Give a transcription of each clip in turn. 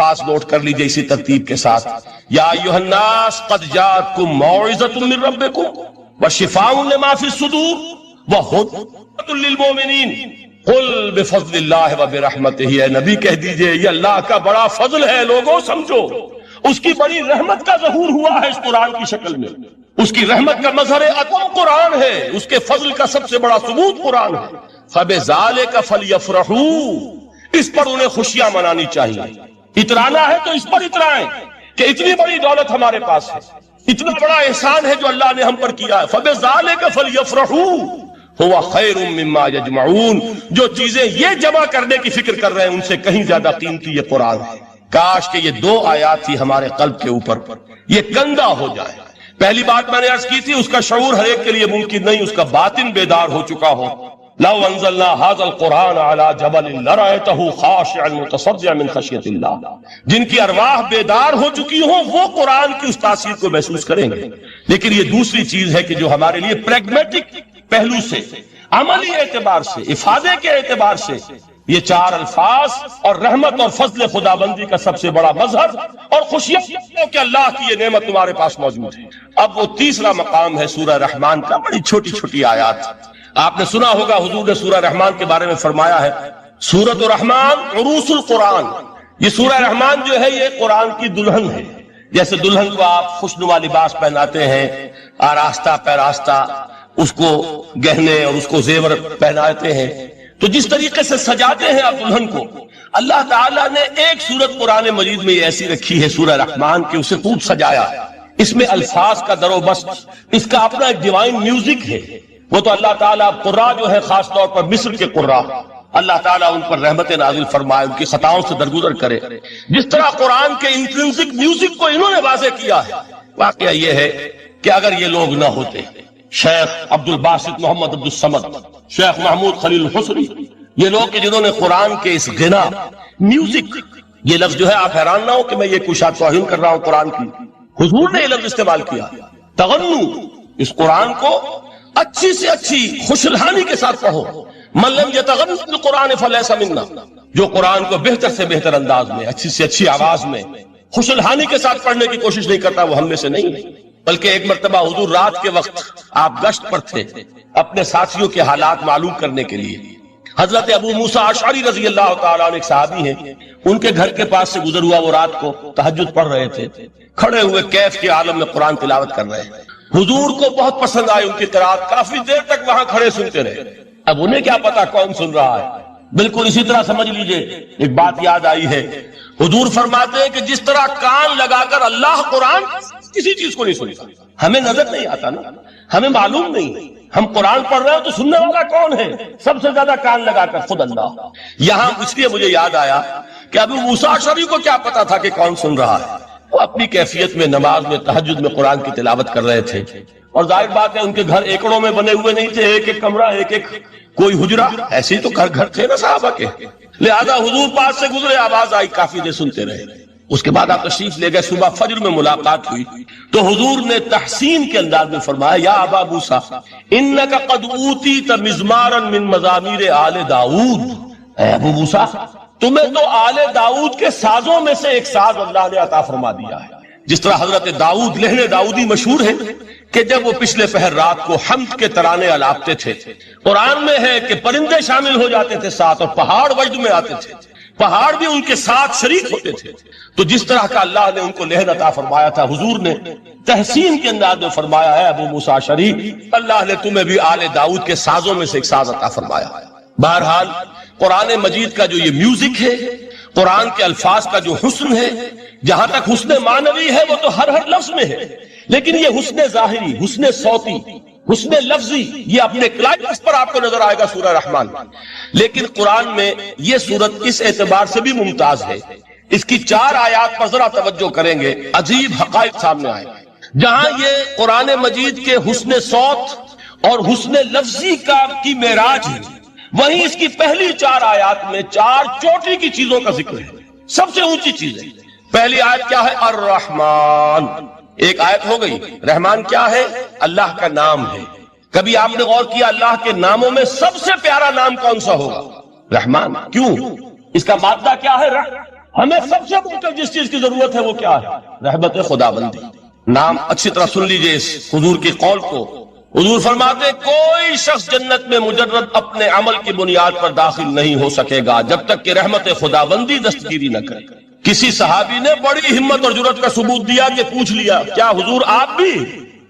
الفاظ نوٹ کر لیجئے اسی ترتیب کے ساتھ. یا ایھا الناس قد جاءتکم موعظۃ من ربکم وشفاء لما فی الصدور وہدی للمؤمنین قل بفضل اللہ وبرحمتہ. اے نبی کہہ دیجئے یہ اللہ کا بڑا فضل ہے، لوگوں سمجھو. اس کی بڑی رحمت کا ظہور ہوا ہے اس قرآن کی شکل میں. اس کی رحمت کا مظہر عطم قرآن ہے، اس کے فضل کا سب سے بڑا ثبوت قرآن ہے. فَبِذَلِكَ فَلْيَفْرَحُوا، اس پر انہیں خوشیاں منانی چاہیے. اترانا ہے تو اس پر اترائیں کہ اتنی بڑی دولت ہمارے پاس ہے، اتنا بڑا احسان ہے جو اللہ نے ہم پر کیا ہے. فَبِذَلِكَ فَلْيَفْرَحُوا هُوَ خَيْرٌ مِّمَّا يَجْمَعُونَ. جو چیزیں یہ جمع کرنے کی فکر کر رہے ہیں ان سے کہیں زیادہ قیمتی یہ قرآن ہے. کاش کہ یہ 2 آیات ہی ہمارے قلب کے اوپر یہ کندہ ہو جائے. پہلی بات میں نے عرض کی تھی اس کا شعور ہر ایک کے لیے ممکن نہیں، اس کا باطن بیدار ہو چکا ہو. لو انزلنا هذا القرآن على جبل لرأيته خاشعا متصدعا من خشية اللہ. جن کی ارواح بیدار ہو چکی ہوں وہ قرآن کی اس تاثیر کو محسوس کریں گے. لیکن یہ دوسری چیز ہے کہ جو ہمارے لیے پریگمیٹک پہلو سے، عملی اعتبار سے، افادے کے اعتبار سے یہ 4 الفاظ اور رحمت اور فضل خدابندی کا سب سے بڑا مظہر اور خوشیاں کہ اللہ کی یہ نعمت تمہارے پاس موجود ہے. اب وہ تیسرا مقام ہے سورہ رحمان کا. بڑی چھوٹی چھوٹی آیات. آپ نے سنا ہوگا حضور نے سورہ رحمان کے بارے میں فرمایا ہے سورۃ الرحمان عروس القرآن. یہ سورہ رحمان جو ہے یہ قرآن کی دلہن ہے. جیسے دلہن کو آپ خوشنما لباس پہناتے ہیں، آراستہ پیراستہ اس کو گہنے اور اس کو زیور پہناتے ہیں، تو جس طریقے سے سجاتے ہیں آپ دلہن کو، اللہ تعالیٰ نے ایک سورت قرآن مجید میں ایسی رکھی ہے سورہ رحمان کہ اسے خوب سجایا. اس میں الفاظ کا در و بست، اس کا اپنا ایک ڈیوائن میوزک ہے. وہ تو اللہ تعالیٰ قراء جو ہے خاص طور پر مصر کے قراء، اللہ تعالیٰ ان پر رحمت نازل فرمائے، ان کی خطاؤں سے درگزر کرے. جس طرح قرآن کے انٹرنسک میوزک کو انہوں نے واضح کیا ہے. واقعہ یہ ہے کہ اگر یہ لوگ نہ ہوتے، شیخ عبد الباسط محمد عبد الصمد، شیخ محمود خلیل الحصری، یہ لوگ کہ جنہوں نے قرآن کے اس غنا میوزک، یہ لفظ جو ہے آپ حیران نہ ہو کہ میں یہ کچھ توہین کر رہا ہوں قرآن کی، حضور نے یہ لفظ استعمال کیا، تغنو، اس قرآن کو اچھی سے اچھی خوشلہانی کے ساتھ پڑھو. من لم یتغن بالقرآن فلیس منا. جو قرآن کو بہتر سے بہتر انداز میں، اچھی سے اچھی آواز میں، خوشلہانی کے ساتھ پڑھنے کی کوشش نہیں کرتا وہ ہم میں سے نہیں. بلکہ ایک مرتبہ حضور رات کے وقت آپ گشت پر تھے اپنے ساتھیوں کے حالات معلوم کرنے کے لیے. حضرت ابو موسیٰ اشعری رضی اللہ تعالیٰ عنہ ایک صحابی ہیں، ان کے گھر کے پاس سے گزر ہوا. وہ رات کو تہجد پڑھ رہے تھے، کھڑے ہوئے کیف کے عالم میں قرآن تلاوت کر رہے ہیں. حضور کو بہت پسند آئی ان کی قرات، کافی دیر تک وہاں کھڑے سنتے رہے. اب انہیں کیا پتا کون سن رہا ہے. بالکل اسی طرح سمجھ لیجئے ایک بات یاد آئی ہے. حضور فرماتے ہیں کہ جس طرح کان لگا کر اللہ قرآن کسی چیز کو نہیں سنتا، ہمیں نظر نہیں آتا نا، ہمیں معلوم نہیں. ہم قرآن پڑھ رہے ہیں تو سننے والا کون ہے؟ سب سے زیادہ کان لگا کر خود اللہ. یہاں اس لیے مجھے یاد آیا کہ ابو موسیٰ اشعری کو کیا پتا تھا کہ کون سن رہا ہے. وہ اپنی کیفیت میں نماز میں تہجد میں قرآن کی تلاوت کر رہے تھے. اور ظاہر بات ہے ان کے گھر ایکڑوں میں بنے ہوئے نہیں تھے، ایک ایک کمرہ، ایک ایک کوئی حجرہ، ایسے ہی تو گھر تھے نا صحابہ کے. لہذا حضور پاس سے گزرے، آواز آئی، کافی دیر سنتے رہے. اس کے بعد آپ تشریف لے گئے. صبح فجر میں ملاقات ہوئی تو حضور نے تحسین کے انداز میں فرمایا یا ابا موسیٰ انک قد اوتیت مزمارا من مزامیر آل داؤد. اے ابو موسیٰ تمہیں تو آل داؤد کے سازوں میں سے ایک ساز اللہ نے عطا فرما دیا ہے. جس طرح حضرت داؤد لہن داؤدی مشہور ہے کہ جب وہ پچھلے پہر رات کو حمد کے ترانے الاپتے تھے، قرآن میں ہے کہ پرندے شامل ہو جاتے تھے ساتھ اور پہاڑ وجد میں آتے تھے، پہاڑ بھی ان کے ساتھ شریک ہوتے تھے. تو جس طرح کا اللہ نے ان کو لہن عطا فرمایا تھا، حضور نے تحسین کے انداز میں فرمایا ہے ابو موسیٰ اشعری اللہ نے تمہیں بھی آل داؤد کے سازوں میں سے ایک ساز عطا فرمایا. بہرحال قرآن مجید کا جو یہ میوزک ہے، قرآن کے الفاظ کا جو حسن ہے، جہاں تک حسن معنوی ہے وہ تو ہر لفظ میں ہے، لیکن یہ حسن ظاہری، حسن صوتی، حسن لفظی یہ اپنے کلائمیکس پر آپ کو نظر آئے گا سورہ رحمان. لیکن قرآن میں یہ سورت اس اعتبار سے بھی ممتاز ہے، اس کی 4 آیات پر ذرا توجہ کریں گے، عجیب حقائق سامنے آئے. جہاں یہ قرآن مجید کے حسن صوت اور حسن لفظی کی معراج ہے، وہیں اس کی پہلی 4 آیات میں 4 چوٹی کی چیزوں کا ذکر ہے، سب سے اونچی چیز ہے. پہلی آیت کیا ہے؟ الرحمن. ایک آیت ہو گئی. رحمان کیا ہے؟ اللہ کا نام ہے. کبھی آپ نے غور کیا اللہ کے ناموں میں سب سے پیارا نام کون سا ہوگا؟ رحمان. کیوں؟ اس کا مادہ کیا ہے؟ ہمیں سب سے بڑھ کر جس چیز کی ضرورت ہے وہ کیا ہے؟ رحمت خداوندی۔ نام اچھی طرح سن لیجئے اس حضور کی قول کو۔ حضور فرماتے کوئی شخص جنت میں مجرد اپنے عمل کی بنیاد پر داخل نہیں ہو سکے گا جب تک کہ رحمت خداوندی دستگیری نہ کرے۔ کسی صحابی نے بڑی ہمت اور جرأت کا ثبوت دیا کہ پوچھ لیا کیا حضور آپ بھی؟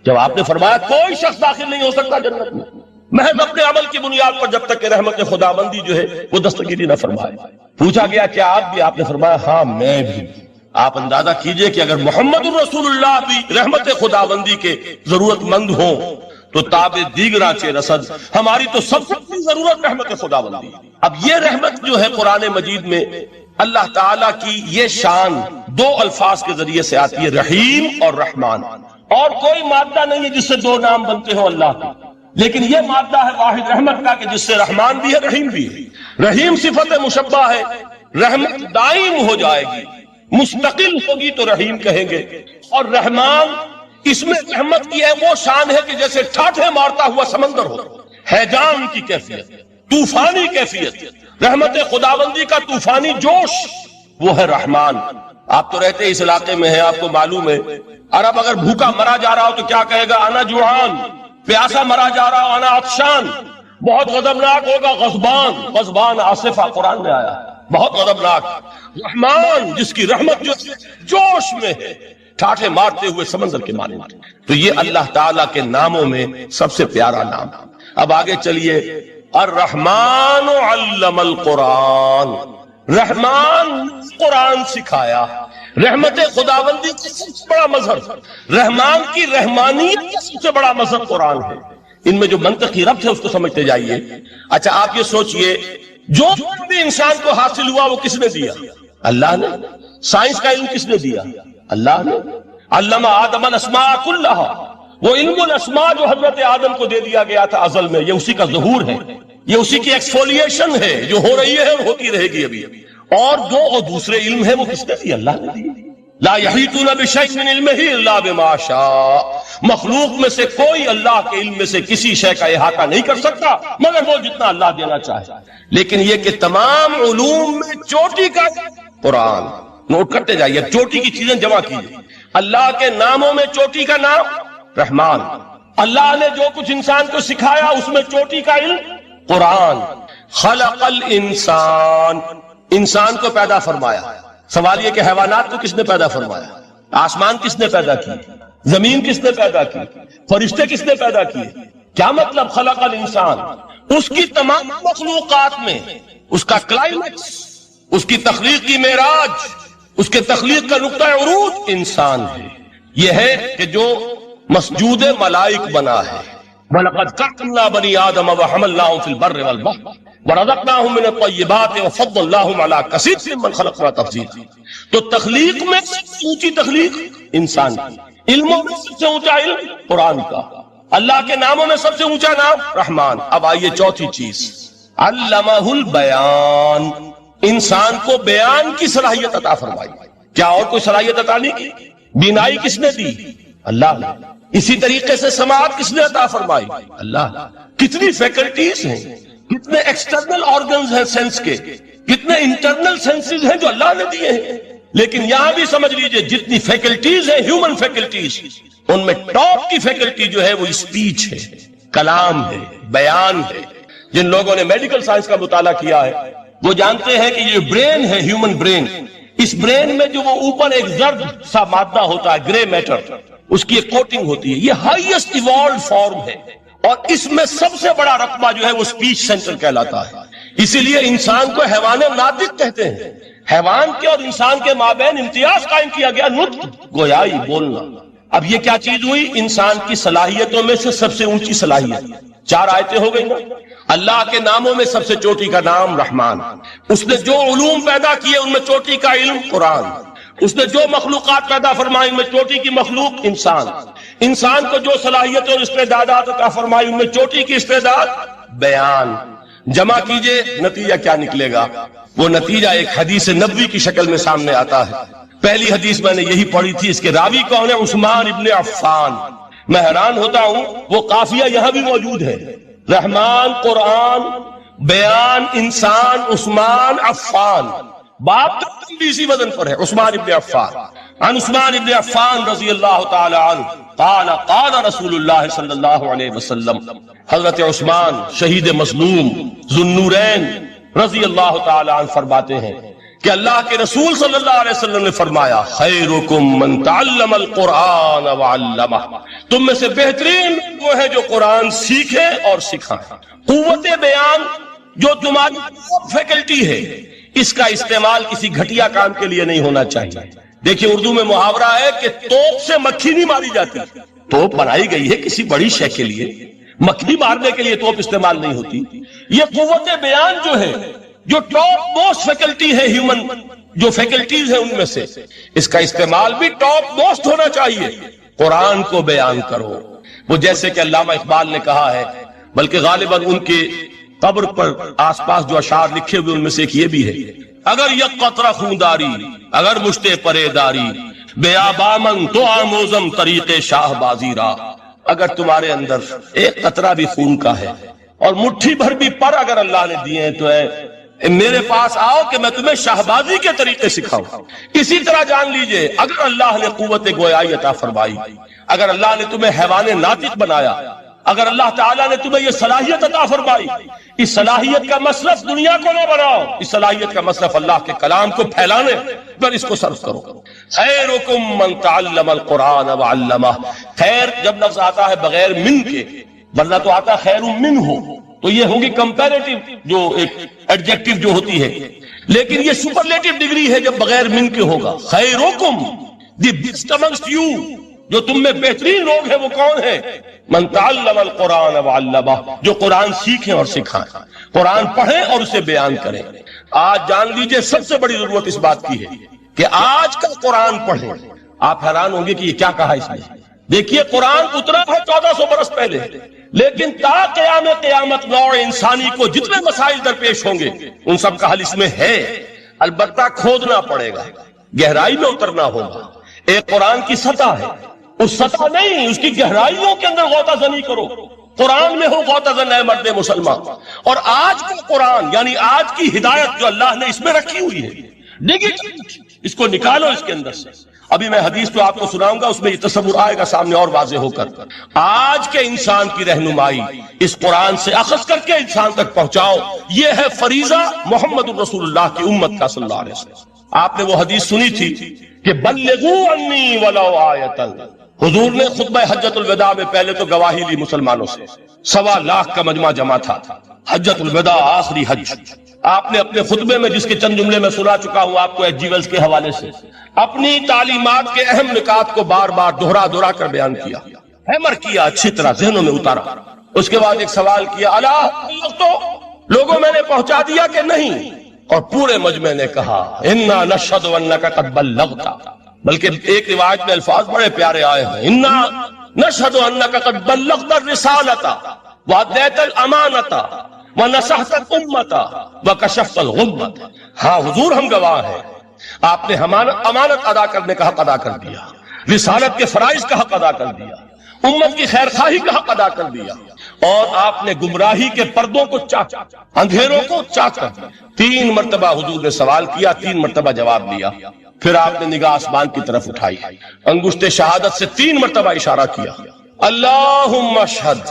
جب آپ نے فرمایا کوئی شخص داخل نہیں ہو سکتا جنت میں محض اپنے عمل کی بنیاد پر جب تک کہ رحمت خداوندی جو ہے وہ دستگیری نہ فرمائے۔ پوچھا گیا کیا آپ بھی؟ آپ نے فرمایا ہاں میں بھی۔ آپ اندازہ کیجئے کہ اگر محمد الرسول اللہ بھی رحمت خداوندی کے ضرورت مند ہوں تو تاب دیگراں چے رسد، ہماری تو سب سے بڑی ضرورت رحمت خداوندی۔ اب یہ رحمت جو ہے قرآن مجید میں اللہ تعالیٰ کی یہ شان دو الفاظ کے ذریعے سے آتی ہے، رحیم اور رحمان۔ اور کوئی مادہ نہیں ہے جس سے دو نام بنتے ہوں اللہ کے، لیکن یہ مادہ ہے واحد رحمت کا کہ جس سے رحمان بھی ہے رحیم بھی ہے۔ رحیم صفت مشبہ ہے، رحمت دائم ہو جائے گی، مستقل ہوگی تو رحیم کہیں گے۔ اور رحمان اس میں رحمت کی ہے وہ شان ہے کہ جیسے ٹھاٹھے مارتا ہوا سمندر ہو، ہیجان کی کیفیت، طوفانی کیفیت، رحمت خداوندی کا طوفانی جوش، وہ ہے رحمان۔ آپ تو رہتے اس علاقے میں ہیں، آپ کو معلوم ہے عرب اگر بھوکا مرا جا رہا ہو تو کیا کہے گا؟ انا جوعان۔ پیاسا مرا جا رہا ہو انا عطشان۔ بہت غضبناک ہوگا غضبان، غضبان آصفہ قرآن میں آیا، بہت غضبناک۔ رحمان جس کی رحمت جو جوش میں ہے، ٹھاٹھے مارتے ہوئے سمندر کے مانند۔ تو یہ اللہ تعالیٰ کے ناموں میں سب سے پیارا نام۔ اب آگے چلیے، الرحمن علم القرآن، رحمان قرآن سکھایا۔ رحمت خداوندی کا سب سے بڑا مظہر، رحمان کی رحمانیت کا سب سے بڑا مظہر قرآن ہے۔ ان میں جو منطقی ربط ہے اس کو سمجھتے جائیے۔ اچھا آپ یہ سوچئے جو بھی انسان کو حاصل ہوا وہ کس نے دیا؟ اللہ نے۔ سائنس کا علم کس نے دیا؟ اللہ نے۔ علم آدم الاسماء کلہا، وہ علم الاسماء جو حضرت آدم کو دے دیا گیا تھا ازل میں، یہ اسی کا ظہور ہے، یہ اسی کی ایکسفولیشن ہے جو ہو رہی ہے اور ہوتی رہے گی ابھی۔ اور جو اور دوسرے علم ہے وہ کس نے دی؟ اللہ نے دی۔ لا یحیطون بشیء من علمہ الا بما شاء، مخلوق میں سے کوئی اللہ کے علم میں سے کسی شے کا احاطہ نہیں کر سکتا مگر وہ جتنا اللہ دینا چاہے۔ لیکن یہ کہ تمام علوم میں چوٹی کا قرآن، نوٹ کرتے جائیے، چوٹی کی چیزیں جمع کیجیے۔ اللہ کے ناموں میں چوٹی کا نام رحمان، اللہ نے جو کچھ انسان کو سکھایا اس میں چوٹی کا علم قرآن۔ خلق الانسان، انسان کو پیدا فرمایا۔ سوال یہ کہ حیوانات کو کس نے پیدا فرمایا؟ آسمان کس نے پیدا کی؟ زمین کس نے پیدا کی؟ فرشتے کس نے پیدا کیے؟ کیا مطلب خلق الانسان؟ اس کی تمام مخلوقات میں اس کا کلائمیکس، اس کی تخلیق کی معراج، اس کے تخلیق کا نقطہ عروج انسان ہے۔ یہ ہے کہ جو مسجود ملائک بنا ہے۔ وَلَقَدْ كَرَّمْنَا بَنِي آدَمَ وَحَمَلْنَاهُمْ فِي الْبَرِّ وَالْبَحْرِ وَرَزَقْنَاهُمْ مِنَ الطَّيِّبَاتِ وَفَضَّلْنَاهُمْ عَلَى كَثِيرٍ مِّمَّنْ خَلَقْنَا تَفْضِيلًا۔ تو تخلیق میں سب سے اونچی تخلیق انسان کی، علموں میں سب سے اونچا علم قرآن کا، اللہ کے ناموں میں سب سے اونچا نام رحمان۔ اب آئیے چوتھی چیز، علمہ البیان، انسان کو بیان کی صلاحیت عطا فرمائی۔ کیا اور کوئی صلاحیت عطا نہیں کی؟ بینائی کس نے دی؟ اللہ نے۔ اسی طریقے سے سماعت کس نے عطا فرمائی؟ اللہ۔ کتنی فیکلٹیز ہیں، کتنے ایکسٹرنل آرگنز ہیں سینس کے، کتنے انٹرنل سینسز ہیں جو اللہ نے دیے ہیں۔ لیکن یہاں بھی سمجھ لیجئے جتنی فیکلٹیز ہیں ہیومن فیکلٹیز، ان میں ٹاپ کی فیکلٹی جو ہے وہ اسپیچ ہے، کلام ہے، بیان ہے۔ جن لوگوں نے میڈیکل سائنس کا مطالعہ کیا ہے وہ جانتے ہیں کہ یہ برین ہے، ہیومن برین، اس برین میں جو وہ اوپر ایک زرد سا مادہ ہوتا ہے، گرے میٹر، اس کی ایک کوٹنگ ہوتی ہے، یہ ہائیسٹ ایوالوڈ فارم ہے، اور اس میں سب سے بڑا رقبہ جو ہے وہ اسپیچ سینٹر کہلاتا ہے۔ اسی لیے انسان کو حیوان ناطق کہتے ہیں۔ حیوان کے اور انسان کے مابین امتیاز قائم کیا گیا، نطق، گویائی، بولنا۔ اب یہ کیا چیز ہوئی؟ انسان کی صلاحیتوں میں سے سب سے اونچی صلاحیت۔ 4 آیتیں ہو گئی نا۔ اللہ کے ناموں میں سب سے چوٹی کا نام رحمان، اس نے جو علوم پیدا کیے ان میں چوٹی کا علم قرآن، اس نے جو مخلوقات پیدا فرمائی ان میں چوٹی کی مخلوق انسان، انسان کو جو صلاحیت اور استعدادات عطا فرمائی ان میں چوٹی کی استعداد بیان۔ جمع کیجئے، نتیجہ کیا نکلے گا؟ وہ نتیجہ ایک حدیث نبوی کی شکل میں سامنے آتا ہے۔ پہلی حدیث میں نے یہی پڑھی تھی، اس کے راوی کون ہے؟ عثمان ابن عفان۔ میں حیران ہوتا ہوں وہ قافیہ یہاں بھی موجود ہے، رحمان قرآن، بیان انسان، عثمان عفان۔ باپ تو اسی وزن پر ہے، عثمان ابن عفان. عن عثمان ابن عفان رضی اللہ تعالی عنہ قال قال رسول اللہ صلی اللہ علیہ وسلم، حضرت عثمان شہید مظلوم ذو النورین رضی اللہ تعالی عنہ فرماتے ہیں کہ اللہ کے رسول صلی اللہ علیہ وسلم نے فرمایا، خیرکم من تعلم القرآن وعلمہ، تم میں سے بہترین وہ ہے جو قرآن سیکھے اور سکھائے. قوت بیان جو تمہاری فیکلٹی ہے، اس کا استعمال کسی گھٹیا کام کے لیے نہیں ہونا چاہیے. دیکھیے اردو میں محاورہ ہے کہ توپ سے مکھی نہیں ماری جاتی. توپ بنائی گئی ہے کسی بڑی شے کے لیے، مکھی مارنے کے لیے توپ استعمال نہیں ہوتی. یہ قوت بیان جو ہے، جو ٹاپ موسٹ فیکلٹی ہے ہیومن جو فیکلٹیز ہیں ان میں سے، اس کا استعمال بھی ٹاپ موسٹ ہونا چاہیے. قرآن کو بیان کرو. وہ جیسے کہ علامہ اقبال نے کہا ہے، بلکہ غالباً ان کے قبر پر آس پاس جو اشعار لکھے ہوئے ان میں سے ایک یہ بھی ہے، اگر یک قطرہ خونداری اگر مشتے پرے داری بیابامن تو آموزم طریق شاہ بازی را. اگر تمہارے اندر ایک قطرہ بھی خون کا ہے اور مٹھی بھر بھی پر اگر اللہ نے دیے ہیں تو میرے پاس آؤ کہ میں تمہیں شاہبازی کے طریقے سکھاؤں. اسی طرح جان لیجئے اگر اللہ نے قوت گویائی عطا فرمائی، اگر اللہ نے تمہیں حیوان ناطق بنایا، اگر اللہ تعالیٰ نے تمہیں یہ صلاحیت عطا فرمائی، اس صلاحیت کا مصرف دنیا کو نہ بناؤ، اس صلاحیت کا مصرف اللہ کے کلام کو پھیلانے پر اس کو صرف کرو. خیرکم من تعلم القرآن وعلمہ. خیر جب لفظ آتا ہے بغیر من کے، ورنہ تو آتا خیر من ہو، تو یہ ہوگی کمپیریٹیو جو ایک ایڈجیکٹیو جو ہوتی ہے، لیکن یہ سپرلیٹیو ڈگری ہے جب بغیر من کے ہوگا. خیرکم دی بیسٹ امنگسٹ یو، جو تم میں بہترین لوگ ہیں وہ کون ہیں؟ من تعلم القرآن وعلمہ، جو قرآن سیکھیں اور سکھائیں، قرآن پڑھیں اور اسے بیان کریں. آج جان لیجئے سب سے بڑی ضرورت اس بات کی ہے کہ آج کا قرآن پڑھیں. آپ حیران ہوں گے کہ یہ کیا کہا اس نے. دیکھیے قرآن اترا ہے 1400 برس پہلے، لیکن تا قیامت نوع انسانی کو جتنے مسائل درپیش ہوں گے ان سب کا حل اس میں ہے. البتہ کھودنا پڑے گا، گہرائی میں اترنا ہوگا. ایک قرآن کی سطح ہے، اس سطح نہیں، اس کی گہرائیوں کے اندر غوطہ زنی کرو. قرآن میں ہو غوطہ زن اے مرد مسلمان. اور آج کا قرآن یعنی آج کی ہدایت جو اللہ نے اس میں رکھی ہوئی ہے، اس کو نکالو اس کے اندر سے. ابھی میں حدیث تو آپ کو سناؤں گا، اس میں یہ تصور آئے گا سامنے اور واضح ہو کر. آج کے انسان کی رہنمائی اس قرآن سے اخذ کر کے انسان تک پہنچاؤ. یہ ہے فریضہ محمد الرسول اللہ کی امت کا صلی اللہ علیہ وسلم. آپ نے وہ حدیث سنی تھی کہ بلغوا انی ولو آیۃ. حضور نے خطبہ حجۃ الوداع میں پہلے تو گواہی لی مسلمانوں سے، 1.25 لاکھ کا مجمع جمع تھا. حجۃ الوداع آخری حج. آپ نے اپنے خطبے میں، جس کے چند جملے میں سنا چکا ہوں آپ کو ایچ جی ویلز کے حوالے سے، اپنی تعلیمات کے اہم نکات کو بار بار دہرا کر بیان کیا، ہیمر کیا، اچھی طرح ذہنوں میں اتارا. اس کے بعد ایک سوال کیا، اللہ تو لوگوں میں نے پہنچا دیا کہ نہیں؟ اور پورے مجمع نے کہا انا نشہد انک قد بلغت. بلکہ ایک روایت میں الفاظ بڑے پیارے آئے ہیں، انا نشہد انک قد بلغت الرسالۃ وادیت الامانۃ ونصحت الامۃ وکشفت الغمۃ. ہاں حضور ہم گواہ ہیں، آپ نے امانت ادا کرنے کا حق ادا کر دیا، رسالت کے فرائض کا حق ادا کر دیا، امت کی خیر خواہی کا حق ادا کر دیا، اور آپ نے گمراہی کے پردوں کو چاک، اندھیروں کو چاک کر دیا. 3 مرتبہ حضور نے سوال کیا، 3 مرتبہ جواب دیا. پھر آپ نے نگاہ آسمان کی طرف اٹھائی، انگشت شہادت سے 3 مرتبہ اشارہ کیا، اللہم اشہد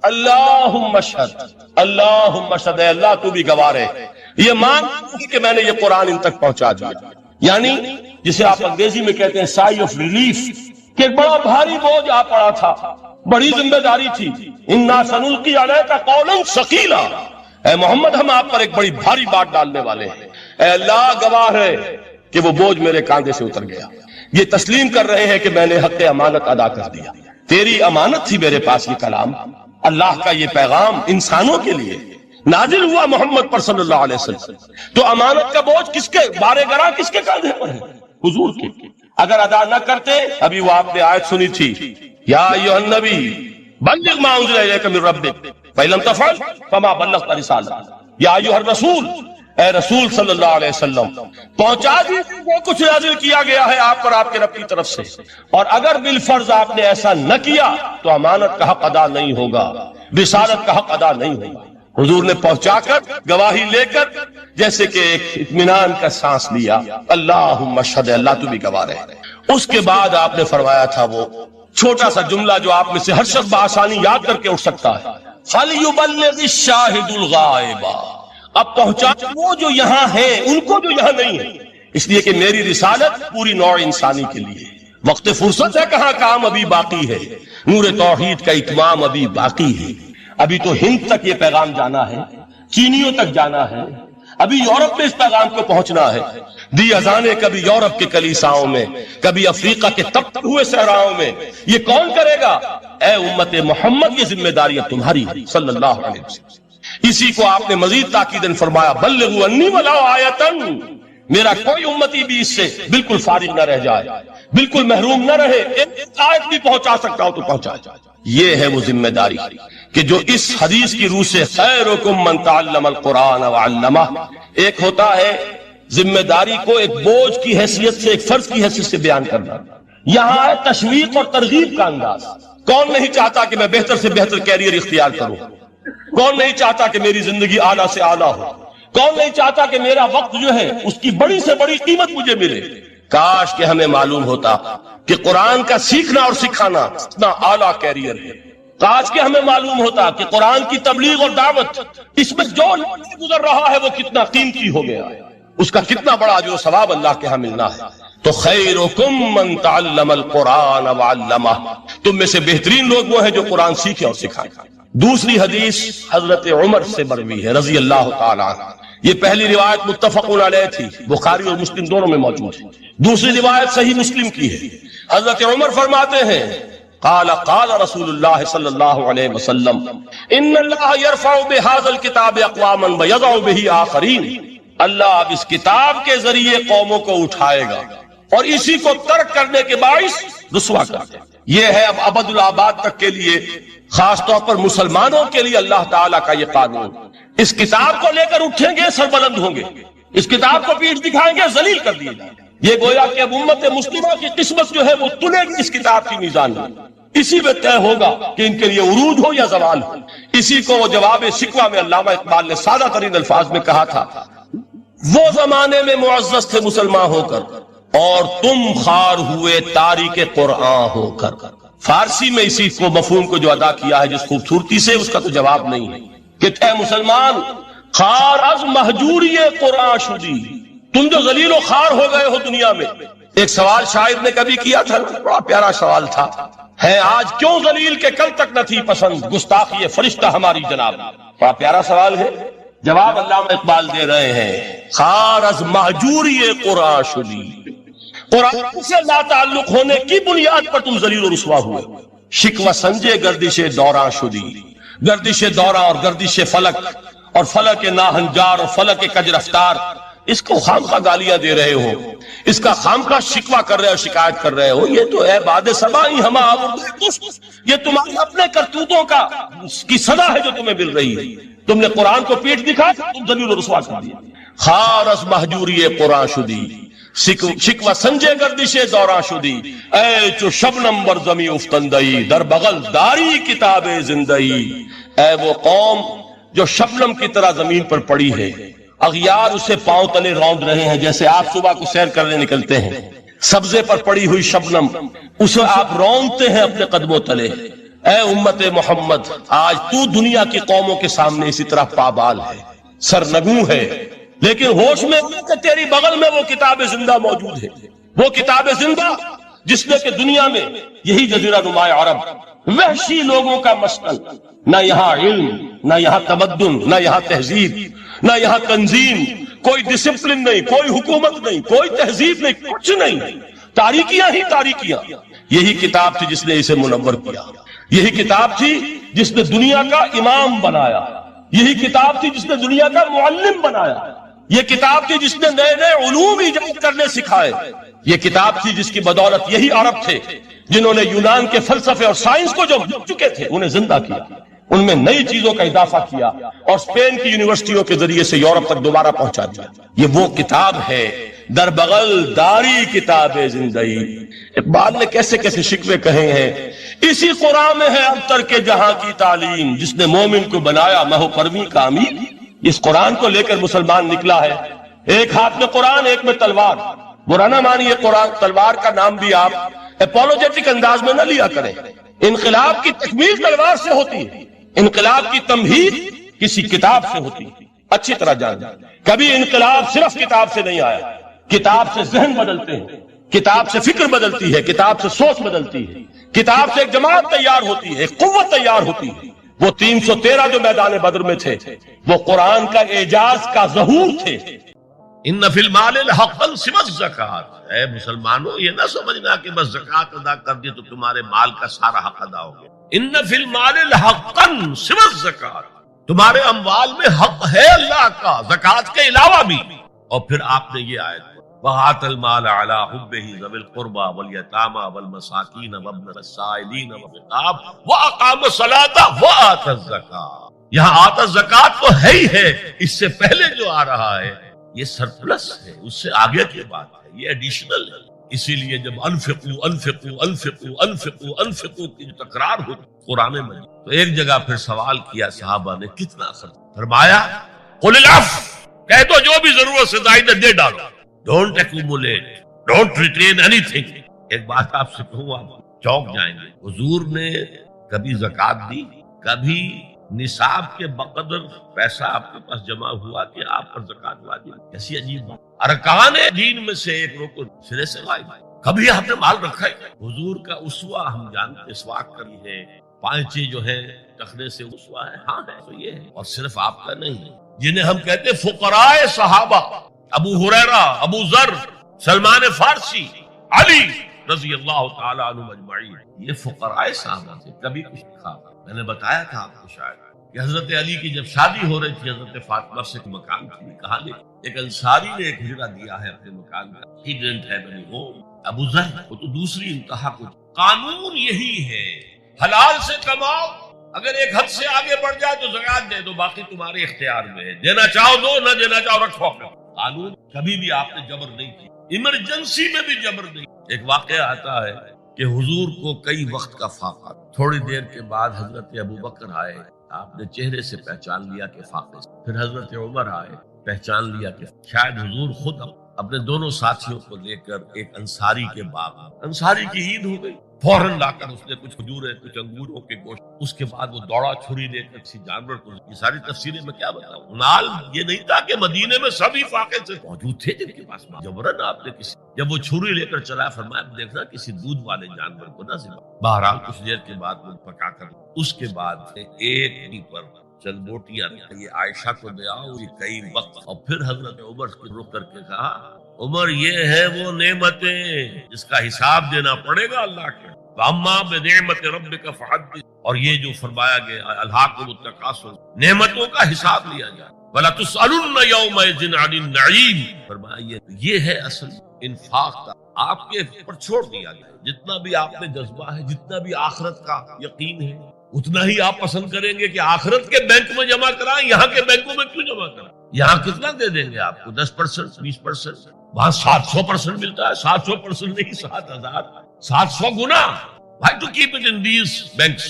اللہم اشہد اللہم اشہد. اے اللہ تو بھی گواہ ہے، یہ مان کہ میں نے یہ قرآن ان تک پہنچا دیا. یعنی جسے آپ انگریزی میں کہتے ہیں سائی آف ریلیف، کہ ایک بڑا بھاری بوجھ آ پڑا تھا، بڑی ذمہ داری تھی. انا سنلقی علیک قولا ثقیلا، اے محمد ہم آپ پر ایک بڑی بھاری بات ڈالنے والے ہیں. اے اللہ گواہ ہے کہ وہ بوجھ میرے کاندھے سے اتر گیا. یہ تسلیم کر رہے ہیں کہ میں نے حق امانت ادا کر دیا. تیری امانت تھی میرے پاس یہ کلام، اللہ کا یہ پیغام انسانوں کے لیے نازل ہوا محمد پر صلی اللہ علیہ وسلم. تو امانت کا بوجھ کس کے بارے گراں، کس کے کاندھے پر ہے؟ حضور کے. اگر ادا نہ کرتے، ابھی وہ آپ نے آیت سنی تھی، یا ایھا النبی بلغ ما انزل الیک من ربک فإن لم تفعل فما بلغت رسالتہ. یا ایھا الرسول، اے رسول صلی اللہ علیہ وسلم پہنچا دیجیے جو کچھ نازل کیا گیا ہے آپ پر آپ کے رب کی طرف سے، اور اگر بالفرض آپ نے ایسا نہ کیا تو امانت کا حق ادا نہیں ہوگا، رسالت کا حق ادا نہیں ہوگا. حضور نے پہنچا کر گواہی لے کر جیسے کہ ایک اطمینان کا سانس لیا، اللہم اشہد، اللہ تو بھی گواہ رہے۔ اس کے بعد آپ نے فرمایا تھا وہ چھوٹا سا جملہ جو آپ میں سے ہر شخص بآسانی یاد کر کے اٹھ سکتا ہے، فَلْيُبَلِّغِ الشَّاهِدُ الْغَائِبَ، اب پہنچا وہ جو یہاں ہیں ان کو جو یہاں نہیں ہے، اس لیے کہ میری رسالت پوری نوع انسانی کے لیے۔ وقت فرصت ہے کہاں، کام ابھی باقی ہے، نور توحید کا اتمام ابھی باقی ہے۔ ابھی تو ہند تک یہ پیغام جانا ہے، چینیوں تک جانا ہے، ابھی یورپ میں اس پیغام کو پہنچنا ہے۔ دی اذانیں کبھی یورپ کے کلیساؤں میں، کبھی افریقہ کے تبتے ہوئے صحراؤں میں، یہ کون کرے گا؟ اے امت محمد، یہ ذمہ داری اب تمہاری ہے صلی اللہ علیہ وسلم۔ اسی کو آپ نے مزید تاکیداً فرمایا، بلغوا انی ولو آیۃ، میرا کوئی امتی بھی اس سے بالکل فارغ نہ رہ جائے، بالکل محروم نہ رہے، ایک آیت بھی پہنچا سکتا ہو تو پہنچا جائے۔ یہ ہے وہ ذمہ داری کہ جو اس حدیث کی روح سے خیرکم من تعلم القرآن وعلمہ، ایک ہوتا ہے ذمہ داری کو ایک بوجھ کی حیثیت سے، ایک فرض کی حیثیت سے بیان کرنا، یہاں ہے تشویق اور ترغیب کا انداز۔ کون نہیں چاہتا کہ میں بہتر سے بہتر کیریئر اختیار کروں؟ کون نہیں چاہتا کہ میری زندگی اعلیٰ سے اعلیٰ ہو؟ کون نہیں چاہتا کہ میرا وقت جو ہے اس کی بڑی سے بڑی قیمت مجھے ملے؟ کاش کہ ہمیں معلوم ہوتا کہ قرآن کا سیکھنا اور سکھانا اتنا اعلیٰ کیریئر ہے۔ کاش کہ ہمیں معلوم ہوتا کہ قرآن کی تبلیغ اور دعوت، اس میں جو گزر رہا ہے وہ کتنا قیمتی ہو گیا ہے، اس کا کتنا بڑا جو ثواب اللہ کے ہاں ملنا ہے۔ تو خیرکم من تعلم القرآن وعلمہ، تم میں سے بہترین لوگ وہ ہیں جو قرآن سیکھے اور سکھائیں۔ دوسری حدیث حضرت عمر سے مروی ہے رضی اللہ تعالیٰ عنہ، یہ پہلی روایت متفق علیہ تھی، بخاری اور مسلم دونوں میں موجود ہے۔ دوسری روایت صحیح مسلم کی ہے، حضرت عمر فرماتے ہیں قال قال رسول اللہ صلی اللہ علیہ وسلم ان اللہ یرفع بهذا الكتاب اقواما ويضع به آخرین، اللہ اب اس کتاب کے ذریعے قوموں کو اٹھائے گا اور اسی کو ترک کرنے کے باعث رسوا کر دے۔ یہ ہے اب ابد الآباد تک کے لیے، خاص طور پر مسلمانوں کے لیے اللہ تعالیٰ کا یہ قانون۔ اس کتاب کو لے کر اٹھیں گے سربلند ہوں گے، اس کتاب کو پیٹھ دکھائیں گے ذلیل کر دیے جائیں گے۔ یہ گویا کہ اب امت مسلمہ کی قسمت جو ہے وہ تلے گی اس کتاب کی میزان میں، اسی میں طے ہوگا کہ ان کے لیے عروج ہو یا زوال ہو۔ اسی کو وہ جواب شکوہ میں علامہ اقبال نے سادہ ترین الفاظ میں کہا تھا، وہ زمانے میں معزز تھے مسلمان ہو کر اور تم خار ہوئے تاریک قرآن ہو کر۔ فارسی میں اسی کو مفہوم کو جو ادا کیا ہے جس خوبصورتی سے، اس کا تو جواب نہیں ہے کہ اے مسلمان خار از مہجوری قرآن شدی، تم جو ذلیل و خار ہو گئے ہو دنیا میں۔ ایک سوال شاعر نے کبھی کیا تھا، بڑا پیارا سوال تھا، ہے آج کیوں ذلیل کے کل تک نہ تھی پسند گستاخی فرشتہ ہماری جناب۔ بڑا پیارا سوال ہے، جواب علامہ اقبال دے رہے ہیں، خار از مہجوری قرآن شدی، قرآن سے لا تعلق ہونے کی بنیاد پر تم ذلیل و رسوا ہوئے۔ شکوہ سنجے گردش دوراں شدی، گردش دوراں اور گردش فلک اور فلک ناہنجار اور فلک کج رفتار، اس کو خامخواہ گالیاں دے رہے ہو، اس کا خامخواہ شکوہ کر رہے ہو، شکایت کر رہے ہو، یہ تو ہے باد سبائی ہما آورد، یہ تمہارے اپنے کرتوتوں کا کی سزا ہے جو تمہیں مل رہی ہے۔ تم نے قرآن کو پیٹ دکھا، تم ذلیل و رسوا کر دیا۔ خار از مہجوری قرآن شدی، شکوہ سنجے گردش دوراں شدی، اے چو شبنم بر زمی افتندئی، در بغل داری کتاب زندئی، اے وہ قوم جو شبنم کی طرح زمین پر پڑی ہے، اغیار اسے پاؤں تلے روند رہے ہیں، جیسے آپ صبح کو سیر کرنے نکلتے ہیں، سبزے پر پڑی ہوئی شبنم اسے آپ روندتے ہیں اپنے قدموں تلے۔ اے امت محمد، آج تو دنیا کی قوموں کے سامنے اسی طرح پابال ہے، سرنگوں ہے، لیکن ہوش میں کہ تیری بغل میں وہ کتاب زندہ موجود ہے، وہ کتاب زندہ جس نے کہ دنیا میں یہی جزیرہ نما عرب وحشی لوگوں کا مسکن، نہ یہاں علم، نہ یہاں تمدن، نہ یہاں تہذیب، نہ یہاں تنظیم، کوئی ڈسپلن نہیں، کوئی حکومت نہیں، کوئی تہذیب نہیں، کچھ نہیں، تاریکیاں ہی تاریکیاں۔ یہی کتاب تھی جس نے اسے منور کیا، یہی کتاب تھی جس نے دنیا کا امام بنایا، یہی کتاب تھی جس نے دنیا کا معلم بنایا، یہ کتاب تھی جس نے نئے نئے علوم ایجاد کرنے سکھائے، یہ کتاب تھی جس کی بدولت یہی عرب تھے جنہوں نے یونان کے فلسفے اور سائنس کو جو مٹ چکے تھے انہیں زندہ کیا، ان میں نئی چیزوں کا اضافہ کیا اور اسپین کی یونیورسٹیوں کے ذریعے سے یورپ تک دوبارہ پہنچا دیا۔ یہ وہ کتاب ہے در بغل داری کتاب زندگی. اقبال نے کیسے کیسے شکوے کہے ہیں. اسی قرآن میں ہے ابتر کے جہاں کی تعلیم، جس نے مومن کو بنایا محو پرویں کا امیر. اس قرآن کو لے کر مسلمان نکلا ہے، ایک ہاتھ میں قرآن ایک میں تلوار. برا نہ مانیے قرآن تلوار کا نام بھی آپ اپولوجیٹک انداز میں نہ لیا کریں. انقلاب کی تکمیل تلوار سے ہوتی ہے، انقلاب کی تمہید کسی کتاب سے ہوتی ہے. اچھی طرح جان، کبھی انقلاب صرف کتاب سے نہیں آیا. کتاب سے ذہن بدلتے ہیں، کتاب سے فکر بدلتی ہے، کتاب سے سوچ بدلتی ہے، کتاب سے ایک جماعت تیار ہوتی ہے، ایک قوت تیار ہوتی ہے. وہ 313 جو میدان بدر میں تھے وہ قرآن کا اعجاز کا ظہور تھے. ان فی المال حقا سوى الزکات. اے مسلمانوں یہ نہ سمجھنا کہ بس زکات ادا کر دی تو تمہارے مال کا سارا حق ادا ہو گیا. ان فی المال حقا سوى الزکات، تمہارے اموال میں حق ہے اللہ کا زکات کے علاوہ بھی. اور پھر آپ نے یہ آیت وَآتَ الْمَالَ عَلَىٰ حُبِّهِ ذَوِي الْقُرْبَىٰ وَالْيَتَامَىٰ وَالْمَسَاكِينَ وَابْنَ السَّائِلِينَ وَالرِّقَابِ وَأَقَامَ الصَّلَاةَ وَآتَى الزَّكَاةَ. یہاں آتا الزکات تو ہے ہی ہے، اس سے پہلے جو آ رہا ہے یہ سرپلس ہے، اس سے آگے کی بات ہے، یہ ایڈیشنل ہے. اسی لیے جب انفقوا انفقوا انفقوا انفقوا انفقوا کی جو تکرار ہوتی قرآن مجید، تو ایک جگہ پھر سوال کیا صحابہ نے کتنا خرچ؟ فرمایا قل العفو، کہہ دو جو بھی ضرورت سے زائد دے ڈالو. Don't accumulate, don't retain any thing. ایک بات آپ سے کہوں آپ چونک جائیں گے، حضور نے کبھی زکات دی، کبھی نصاب کے بقدر پیسہ آپ کے پاس جمع ہوا کہ آپ پر زکات واجب. کیسی عجیب بات. ارکان دین میں سے ایک رکن سرے سے غائب. کبھی آپ نے مال رکھا ہے؟ حضور کا اسوہ ہم جانتے سواک کری ہے، پانچے جو ہے ٹخنے سے اسوہ ہے. ہاں ہے تو یہ ہے، اور صرف آپ کا نہیں ہے. جنہیں ہم کہتے فقراء صحابہ، ابو ہریرہ، ابو ذر، سلمان فارسی، علی رضی اللہ تعالی عنہ مجمعین، یہ فقراء صحابہ تھے. کبھی کچھ کھا. میں نے بتایا تھا آپ کو شاید کہ حضرت علی کی جب شادی ہو رہی تھی حضرت فاطمہ سے مکان کی کہا لے ایک انصاری نے ایک ہجرہ دیا ہے اپنے مکان کا. He didn't have any home. ابو ذر وہ تو دوسری انتہا کو. قانون یہی ہے، حلال سے کماؤ، اگر ایک حد سے آگے بڑھ جائے تو زکات دے دو، باقی تمہارے اختیار میں ہے. دینا چاہو دو، نہ دینا چاہو رکھو. قانون کبھی بھی آپ نے جبر نہیں کی، ایمرجنسی میں بھی جبر نہیں. ایک واقعہ آتا ہے کہ حضور کو کئی وقت کا فاقہ. تھوڑی دیر کے بعد حضرت ابو بکر آئے، آپ نے چہرے سے پہچان لیا کہ فاقے سے. پھر حضرت عمر آئے، پہچان لیا کہ شاید حضور خود اپنے دونوں ساتھیوں کو لے کر ایک انصاری کے باغ. انصاری کی عید ہو گئی، فوراً لا کر اس نے کچھ کھجوریں کچھ انگوروں کے گوشت. اس کے بعد وہ دوڑا چھری لے کر کسی جانور کو. یہ ساری تفسیریں میں کیا بتاؤں. مال یہ نہیں تھا کہ مدینے میں سبھی فاقے سے موجود تھے جن کے پاس مال. جبرن آپ نے کسی جب وہ چھری لے کر چلا فرمایا دیکھنا کسی دودھ والے جانور کو نہ ذبح. بہرحال کچھ دیر کے بعد وہ پکا کر اس کے بعد ایک پر چند بوٹیاں یہ عائشہ کو دے آؤ یہ کئی وقت. اور پھر حضرت عمر کو رخ کر کے کہا عمر یہ ہے وہ نعمتیں جس کا حساب دینا پڑے گا اللہ کے. اما بنعمت ربک فحدث. اور یہ جو فرمایا گیا الہاکم التکاثر، نعمتوں کا حساب لیا جائے. ولا تسألن یومئذ عن النعیم. فرمایا یہ ہے اصل انفاق کا آپ کے اوپر چھوڑ دیا گیا. جتنا بھی آپ میں جذبہ ہے، جتنا بھی آخرت کا یقین ہے، اتنا ہی آپ پسند کریں گے کہ آخرت کے بینک میں جمع کرائیں، یہاں کے بینکوں میں کیوں جمع کرائیں. یہاں کتنا دے دیں گے آپ کو؟ 10%، 20%. وہاں 700% ملتا ہے. 700% نہیں، 7000، 700 گنا. Why to keep it in these banks?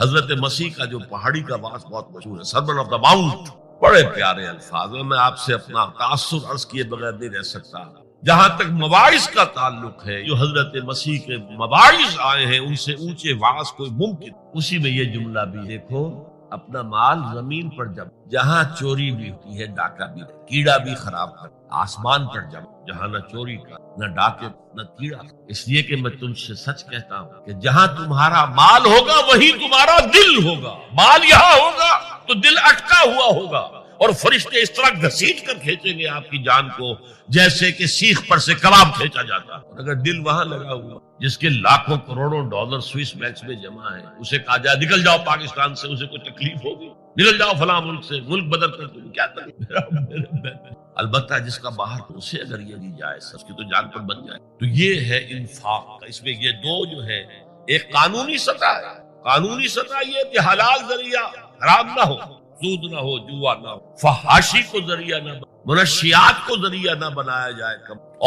حضرت مسیح کا جو پہاڑی کا واس بہت مشہور ہے، سرمن آف دا ماؤنٹ. بڑے پیارے الفاظ میں آپ سے اپنا تاثر عرض کیے بغیر نہیں رہ سکتا. جہاں تک مواعظ کا تعلق ہے، جو حضرت مسیح کے مواعظ آئے ہیں ان سے اونچے واعظ کوئی ممکن. اسی میں یہ جملہ بھی دیکھو، اپنا مال زمین پر جہاں چوری بھی ہوتی ہے ڈاکہ بھی، کیڑا بھی خراب کر، آسمان پر جہاں نہ چوری کا نہ ڈاکے نہ کیڑا. اس لیے کہ میں تم سے سچ کہتا ہوں کہ جہاں تمہارا مال ہوگا وہی تمہارا دل ہوگا. مال یہاں ہوگا تو دل اٹکا ہوا ہوگا، اور فرشتے اس طرح گھسیٹ کر کھینچیں گے آپ کی جان کو جیسے کہ سیخ پر سے کباب کھینچا جاتا. اور اگر دل وہاں لگا ہوا جس کے لاکھوں کروڑوں ڈالر سوئس بینکس میں جمع ہیں، اسے کہا جائے نکل جاؤ پاکستان سے، اسے کوئی تکلیف ہوگی؟ نکل جاؤ فلاں ملک سے، ملک بدل کر تم کیا تکلیف؟ البتہ جس کا باہر اسے اگر یہ دی جائے اس کی تو جان پر بن جائے. تو یہ ہے انفاق کا. اس میں یہ دو جو ہے، ایک قانونی سطح ہے. قانونی سطح یہ کہ حلال ذریعہ حرام نہ ہو، سود نہ ہو، جوا نہ ہو، فحاشی کو ذریعہ نہ بن. منشیات کو ذریعہ نہ بنایا جائے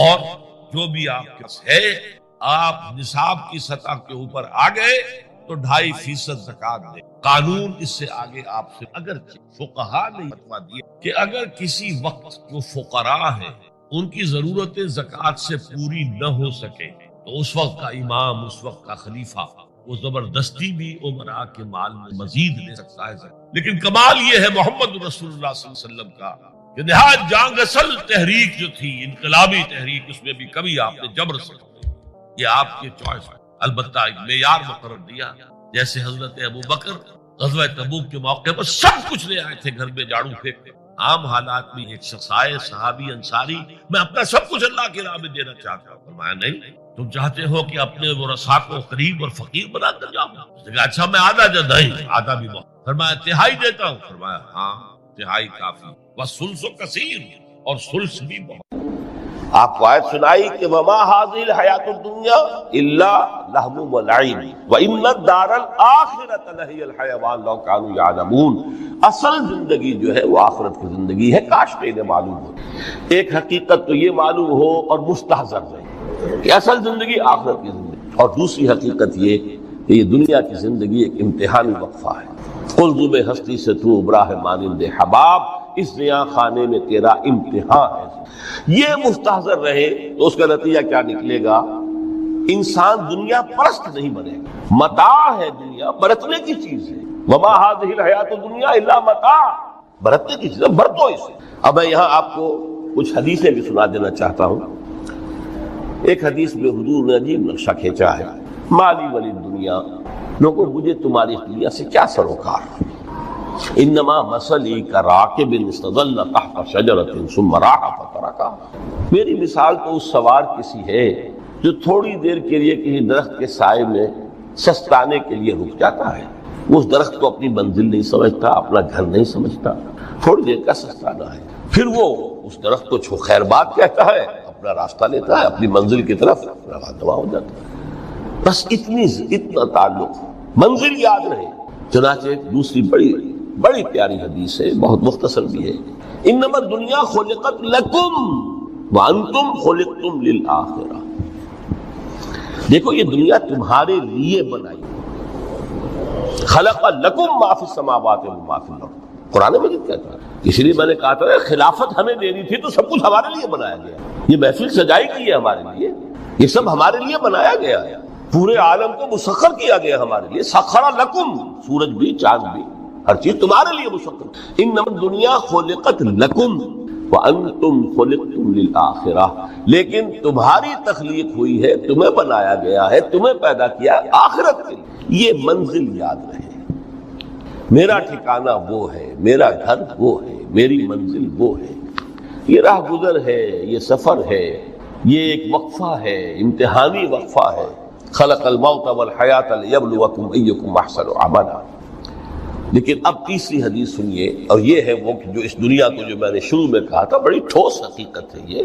اور جو بھی آپ کے پاس ہے آپ نصاب کی سطح کے اوپر آ گئے تو 2.5% زکات دیں. قانون اس سے آگے آپ سے اگرچہ فقہا نے فتویٰ دیا کہ اگر کسی وقت جو فقراء ہیں ان کی ضرورتیں زکات سے پوری نہ ہو سکے تو اس وقت کا امام، اس وقت کا خلیفہ وہ زبردستی بھی امراء کے مال میں مزید لے سکتا ہے. لیکن کمال یہ ہے محمد رسول اللہ صلی اللہ علیہ وسلم کا کہ نہایت جان اصل تحریک جو تھی، انقلابی تحریک، اس میں بھی کبھی آپ نے جبر سے یہ آپ کے چوائس ہے. البتہ ایک معیار مقرر دیا، جیسے حضرت ابو بکر غزوہ تبوک کے موقع پر سب کچھ لے آئے تھے گھر میں جھاڑو پھینک. عام حالات میں ایک شخص آئے صحابی انصاری، میں اپنا سب کچھ اللہ کی راہ میں دینا چاہتا ہوں. فرمایا نہیں، تم چاہتے ہو کہ اپنے ورثاء کو قریب اور فقیر بنا کر جاؤ. اس نے کہا اچھا میں آدھا جو نہیں، آدھا بھی بہت. فرمایا تہائی دیتا ہوں. فرمایا ہاں تہائی کافی. وَالثُلُثُ كَثِيرٌ، اور ثلث بھی بہت. آپ کو آیت سنائی کہ وما هذه الحیات الدنیا الا لہو ولعب وان الدار الاخرۃ لہی الحیوان لو کانوا یعلمون. اصل زندگی جو ہے وہ آخرت کی زندگی ہے، کاش کہ انہیں معلوم ہو. ایک حقیقت تو یہ معلوم ہو اور مستحضر رہے کہ اصل زندگی آخرت کی زندگی، اور دوسری حقیقت یہ کہ یہ دنیا کی زندگی ایک امتحانی وقفہ ہے. قلزم ہستی سے تو ابرا ہے مانند حباب، اس نیا خانے میں تیرا امتحان ہے. یہ مستحضر رہے تو اس کا نتیجہ کیا نکلے گا؟ انسان دنیا پرست نہیں بنے گا. متاع ہے دنیا، برتنے کی چیز ہے. وما هذه الحیات الدنیا الا متاع، برتنے کی چیز ہے، برتو اسے. اب میں یہاں آپ کو کچھ حدیثیں بھی سنا دینا چاہتا ہوں. ایک حدیث میں حضور نے عجیب نقشہ کھینچا ہے. مالی ولی دنیا، لوگوں مجھے تمہاری دنیا سے کیا سروکار؟ انما مثلی کراکب استظل تحت شجرۃ ثم راح فترکها. میری مثال تو اس سوار کسی ہے جو تھوڑی دیر کے لیے کسی درخت کے سائے میں سستانے کے لیے رک جاتا ہے. اس درخت کو اپنی منزل نہیں سمجھتا، اپنا گھر نہیں سمجھتا، تھوڑی دیر کا سستانا ہے. پھر وہ اس درخت کو خیر بات کہتا ہے، اپنا راستہ لیتا ہے، اپنی منزل کی طرف رواں ہو جاتا ہے. بس اتنا تعلق، منزل یاد رہے. چنانچہ دوسری بڑی پیاری حدیث ہے، بہت مختصر بھی ہے. انما الدنیا خلقت لکم وانتم خلقتم للآخرہ. دیکھو یہ دنیا تمہارے لیے بنائی. خلق لکم ما فی السماوات وما فی الارض، قرآن مجید کہتا ہے. اسی لیے میں نے کہا تھا خلافت ہمیں دینی تھی تو سب کچھ ہمارے لیے بنایا گیا. یہ محفل سجائی گئی ہے ہمارے لیے، یہ سب ہمارے لیے بنایا گیا ہے. پورے عالم کو مسخر کیا گیا ہمارے لیے. سخر لکم، سورج بھی چاند بھی ہر چیز تمہارے لیے مسخر. انما الدنیا خلقت لکم وانتم خلقتم للآخرہ. لیکن تمہاری تخلیق ہوئی ہے، تمہیں بنایا گیا ہے، تمہیں پیدا کیا آخرت کے لیے. یہ منزل یاد رہے. میرا ٹھکانہ وہ ہے، میرا گھر وہ ہے، میری منزل وہ ہے. یہ راہ گزر ہے، یہ سفر ہے، یہ ایک وقفہ ہے، امتحانی وقفہ ہے. خلق الموت والحیات لیبلوکم ایکم احسن عملا. لیکن اب تیسری حدیث سنیے، اور یہ ہے وہ جو اس دنیا کو جو میں نے شروع میں کہا تھا بڑی ٹھوس حقیقت ہے. یہ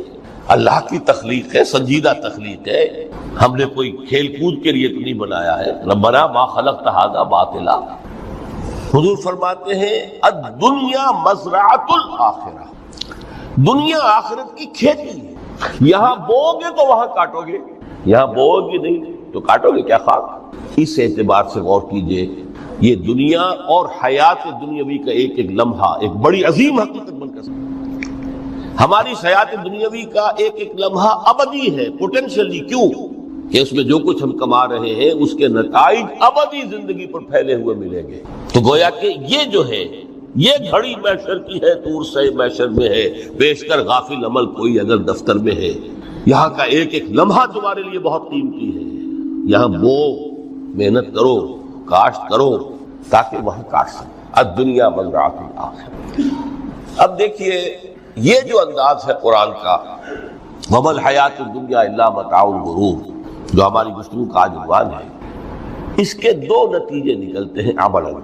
اللہ کی تخلیق ہے، سنجیدہ تخلیق ہے. ہم نے کوئی کھیل کود کے لیے تو نہیں بنایا ہے. ربنا ما خلقت ھذا باطلا. حضور فرماتے ہیں الدنیا مزرعۃ الآخرہ. دنیا آخرت کی کھیتی ہے. یہاں بو گے تو وہاں کاٹو گے، یہاں بو گے نہیں تو کاٹو گے کیا خاک. اس اعتبار سے غور کیجئے، یہ دنیا اور حیات دنیاوی کا ایک ایک لمحہ ایک بڑی عظیم حقیقت بن کر ہماری حیات دنیاوی کا ایک ایک لمحہ ابدی ہے پوٹینشلی. کیوں کہ اس میں جو کچھ ہم کما رہے ہیں اس کے نتائج ابدی زندگی پر پھیلے ہوئے ملیں گے. تو گویا کہ یہ جو ہے یہ گھڑی محشر کی ہے، طور سے محشر میں ہے. بیشتر غافل عمل کوئی اگر دفتر میں ہے، یہاں کا ایک ایک لمحہ تمہارے لیے بہت قیمتی ہے. یہاں بو، محنت کرو، کاشت کرو تاکہ وہاں کاشت سکو. الدنیا مزرعۃ الآخرہ. اب دیکھیے یہ جو انداز ہے قرآن کا، وما الحیات الدنیا الا متاع الغرور، جو ہماری گفتگو کا آج عنوان ہے، اس کے دو نتیجے نکلتے ہیں عملاً.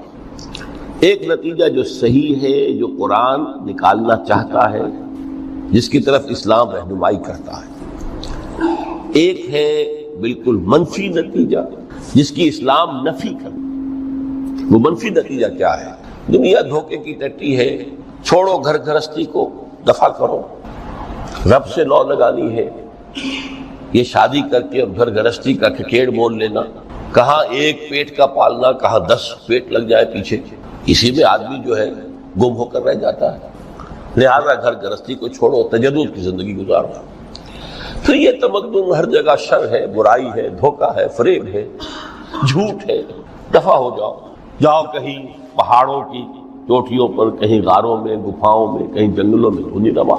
ایک نتیجہ جو صحیح ہے، جو قرآن نکالنا چاہتا ہے، جس کی طرف اسلام رہنمائی کرتا ہے. ایک ہے بالکل منفی نتیجہ جس کی اسلام نفی کرتا. وہ منفی نتیجہ کیا ہے؟ دنیا دھوکے کی ٹٹی ہے، چھوڑو گھر گھرستی کو، دفع کرو. رب سے لو لگانی ہے. یہ شادی کر کے اور گھر گرہستی کا کھکیڑ مول لینا، کہاں ایک پیٹ کا پالنا، کہاں 10 پیٹ لگ جائے پیچھے، اسی میں آدمی جو ہے گم ہو کر رہ جاتا ہے. لہذا گھر گرہستی کو چھوڑو، تجدد کی زندگی گزارو. تو یہ تمدن ہر جگہ شر ہے، برائی ہے، دھوکہ ہے، فریب ہے، جھوٹ ہے. دفع ہو جاؤ. جاؤ کہیں پہاڑوں کی چوٹیوں پر، کہیں غاروں میں، گفاؤں میں، کہیں جنگلوں میں دھنی روا.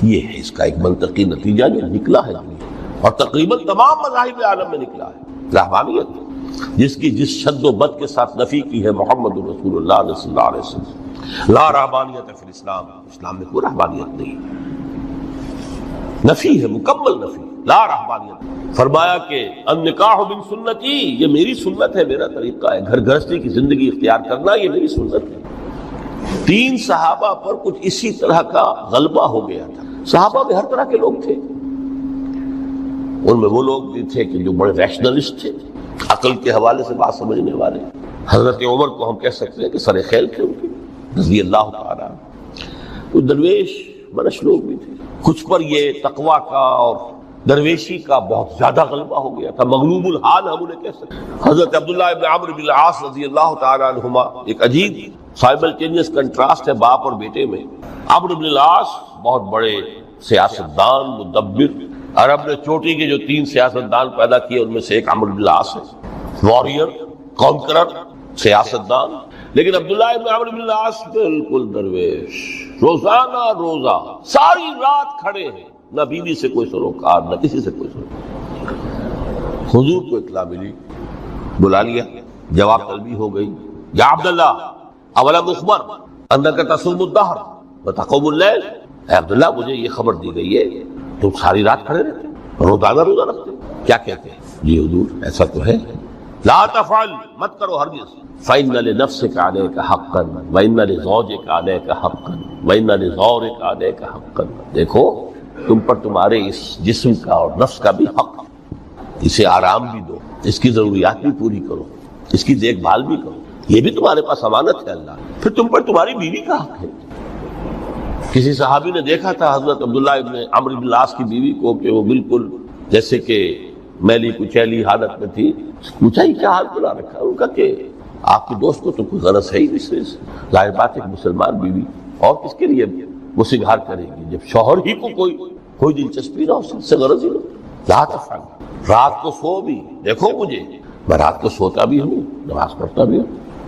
یہ ہے اس کا ایک منطقی نتیجہ جو نکلا ہے دنیا، اور تقریباً تمام مذاہب عالم میں نکلا ہے. رحمانیت جس کی جس شد و بد کے ساتھ نفی کی ہے محمد رسول اللہ صلی اللہ علیہ وسلم. لا رحمانیت فی الاسلام، اسلام میں کوئی رحمانیت نہیں. نفی ہے، مکمل نفی. لا رحمانیت. فرمایا کہ النکاح من سنتی، یہ میری سنت ہے، میرا طریقہ ہے. گھر گرہستی کی زندگی اختیار کرنا یہ میری سنت ہے. 3 صحابہ پر کچھ اسی طرح کا غلبہ ہو گیا تھا. صحابہ میں ہر طرح کے لوگ تھے. ان میں وہ لوگ بھی تھے کہ جو بڑے ریشنلسٹ تھے، عقل کے حوالے سے بات سمجھنے والے. حضرت عمر کو ہم کہہ سکتے ہیں کہ سر خیل تھے ان کے رضی اللہ تعالیٰ. کچھ درویش منش لوگ بھی تھے. کچھ پر یہ تقویٰ کا اور درویشی کا بہت زیادہ غلبہ ہو گیا تھا. مغلوب الحال ہم انہیں کہہ سکتے ہیں. حضرت عبداللہ ابن عمرو بن العاص رضی اللہ تعالیٰ عنہما، ایک عجیب سائملٹینیس کنٹراسٹ ہے باپ اور بیٹے میں. عمرو بن العاص بہت بڑے سیاستدان، مدبر. عرب نے چوٹی کے جو 3 سیاستدان پیدا کیے ان میں سے ایک عمرو بن العاص ہے. واریر، کانکرر، سیاستدان. لیکن عبداللہ ابن عمرو بن العاص بالکل درویش. روزانہ روزہ ساری رات کھڑے ہیں، نہ بیوی سے کوئی سروکار، نہ کسی سے کوئی سروکار. حضور کو اطلاع ملی، بلا لیا، جواب طلبی ہو گئی. یا عبداللہ اولم اخبر انک تصوم الدہر وتقوم اللیل. اے عبداللہ مجھے یہ خبر دی گئی ہے تم ساری رات کھڑے رہتے، روزانہ روزہ رکھتے. کیا کہتے ہیں؟ جی حضور ایسا تو ہے. لا تفعل، مت کرو ہرگز. فإن لنفسك عليك حقا وإن لزوجك عليك حقا وإن لزورك عليك حقا. دیکھو تم پر تمہارے اس جسم کا اور نفس کا بھی حق. اسے آرام بھی دو، اس کی ضروریات بھی پوری کرو، اس کی دیکھ بھال بھی کرو. یہ بھی تمہارے پاس امانت ہے اللہ. پھر تم پر تمہاری بیوی کا حق ہے. کسی صحابی نے دیکھا تھا حضرت عبداللہ ابن عمرو بن العاص کی بیوی کو کہ وہ بالکل جیسے کہ میلی کچیلی حالت میں تھی. پوچھا ہی کیا حال بلا رکھا؟ ان کا کہ آپ کے دوست کو تو کوئی غرض ہے ہی نہیں. ظاہر بات ہے کہ مسلمان بیوی اور کس کے لیے وہ سنگھار کرے گی جب شوہر ہی کو کوئی دلچسپی نہ ہو، اس سے غرض ہی نہ. لا تفعل. رات کو سو بھی، دیکھو مجھے میں رات کو سوتا بھی ہوں، نماز پڑھتا بھی ہوں،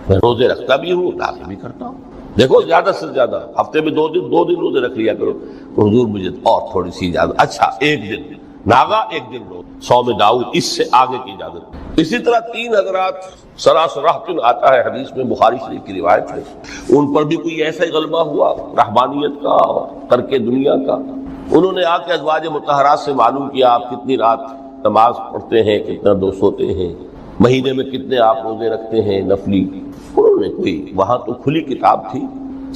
میں روزے رکھتا بھی ہوں، نافلے بھی کرتا ہوں. دیکھو زیادہ سے زیادہ ہفتے میں 2 دن روزے رکھ لیا کرو. حضور مجھے اور تھوڑی سی اجازت. اچھا 1 دن ناغا، 1 دن روز. صوم داؤد، اس سے آگے کی اجازت. اسی طرح 3 حضرات سراسراہتن آتا ہے حدیث میں، بخاری شریف کی روایت ہے. ان پر بھی کوئی ایسا ہی غلبہ ہوا رحمانیت کا اور ترک دنیا کا. انہوں نے آ کے ازواج مطہرات سے معلوم کیا آپ کتنی رات نماز پڑھتے ہیں، کتنا دو سوتے ہیں، مہینے میں کتنے آپ روزے رکھتے ہیں نفلی. انہوں نے کوئی وہاں تو کھلی کتاب تھی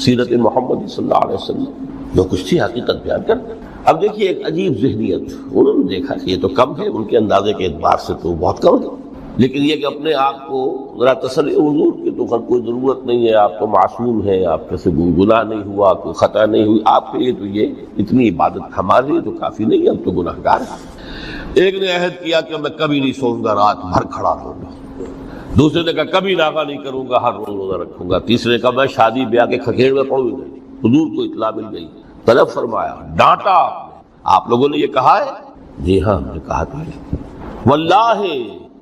سیرت محمد صلی اللہ علیہ وسلم، جو کچھ تھی حقیقت بیان کر. اب دیکھیے ایک عجیب ذہنیت. انہوں نے دیکھا کہ یہ تو کم ہے، ان کے اندازے کے اعتبار سے تو بہت کم ہے، لیکن یہ کہ اپنے آپ کو ذرا تسلی، حضور کی تو کوئی ضرورت نہیں ہے، آپ تو معصوم ہیں، آپ کے سے گناہ نہیں ہوا، کوئی خطا نہیں ہوئی، آپ کے لیے تو یہ اتنی عبادت ہمارے لیے تو کافی نہیں ہے، ہم تو گناہ گار ہیں. ایک نے عہد کیا کہ میں کبھی نہیں سوؤں گا، رات بھر کھڑا رہوں گا. دوسرے نے کہا کبھی ناغا نہیں کروں گا، ہر روز روزہ رکھوں گا. تیسرے نے کہا میں شادی بیاہ کے کھکیڑ میں پڑوں گا. حضور کو اطلاع مل گئی، طلب فرمایا، ڈانٹا. آپ لوگوں نے یہ کہا ہے؟ جی ہاں ہم نے کہا تھا. واللہ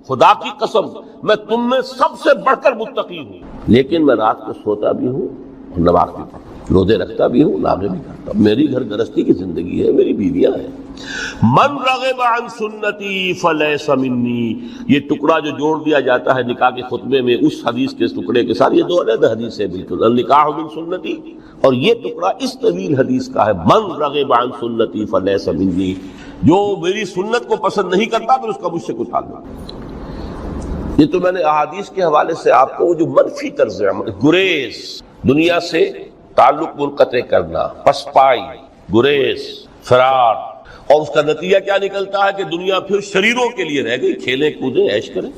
خدا کی قسم میں تم میں سب سے بڑھ کر متقی ہوں، لیکن میں رات کو سوتا بھی ہوں اور نماز بھی پڑھتا ہوں، روزے رکھتا بھی ہوں، نافلے بھی کرتا ہوں. میری گھر گرہستی کی زندگی ہے، میری بیویاں ہیں. من رغب عن سنتی فلیس منی. یہ ٹکڑا جو جوڑ دیا جاتا ہے نکاح کے خطبے میں اس حدیث کے ٹکڑے کے ساتھ، یہ 2 علیحدہ حدیث ہے بالکل. النکاح من سنتی، اور یہ ٹکڑا اس طویل حدیث کا ہے، من رغب عن سنتی فلیس منی. جو میری سنت کو پسند نہیں کرتا پھر اس کا مجھ سے کچھ تعلق نہیں. یہ تو میں نے احادیث کے حوالے سے آپ کو جو منفی طرز عمل، گریز، دنیا سے تعلق منقطع کرنا، پسپائی، گریز، فرار، اور اس کا نتیجہ کیا نکلتا ہے کہ دنیا پھر شریروں کے لیے رہ گئی. کھیلیں کودیں عیش کریں.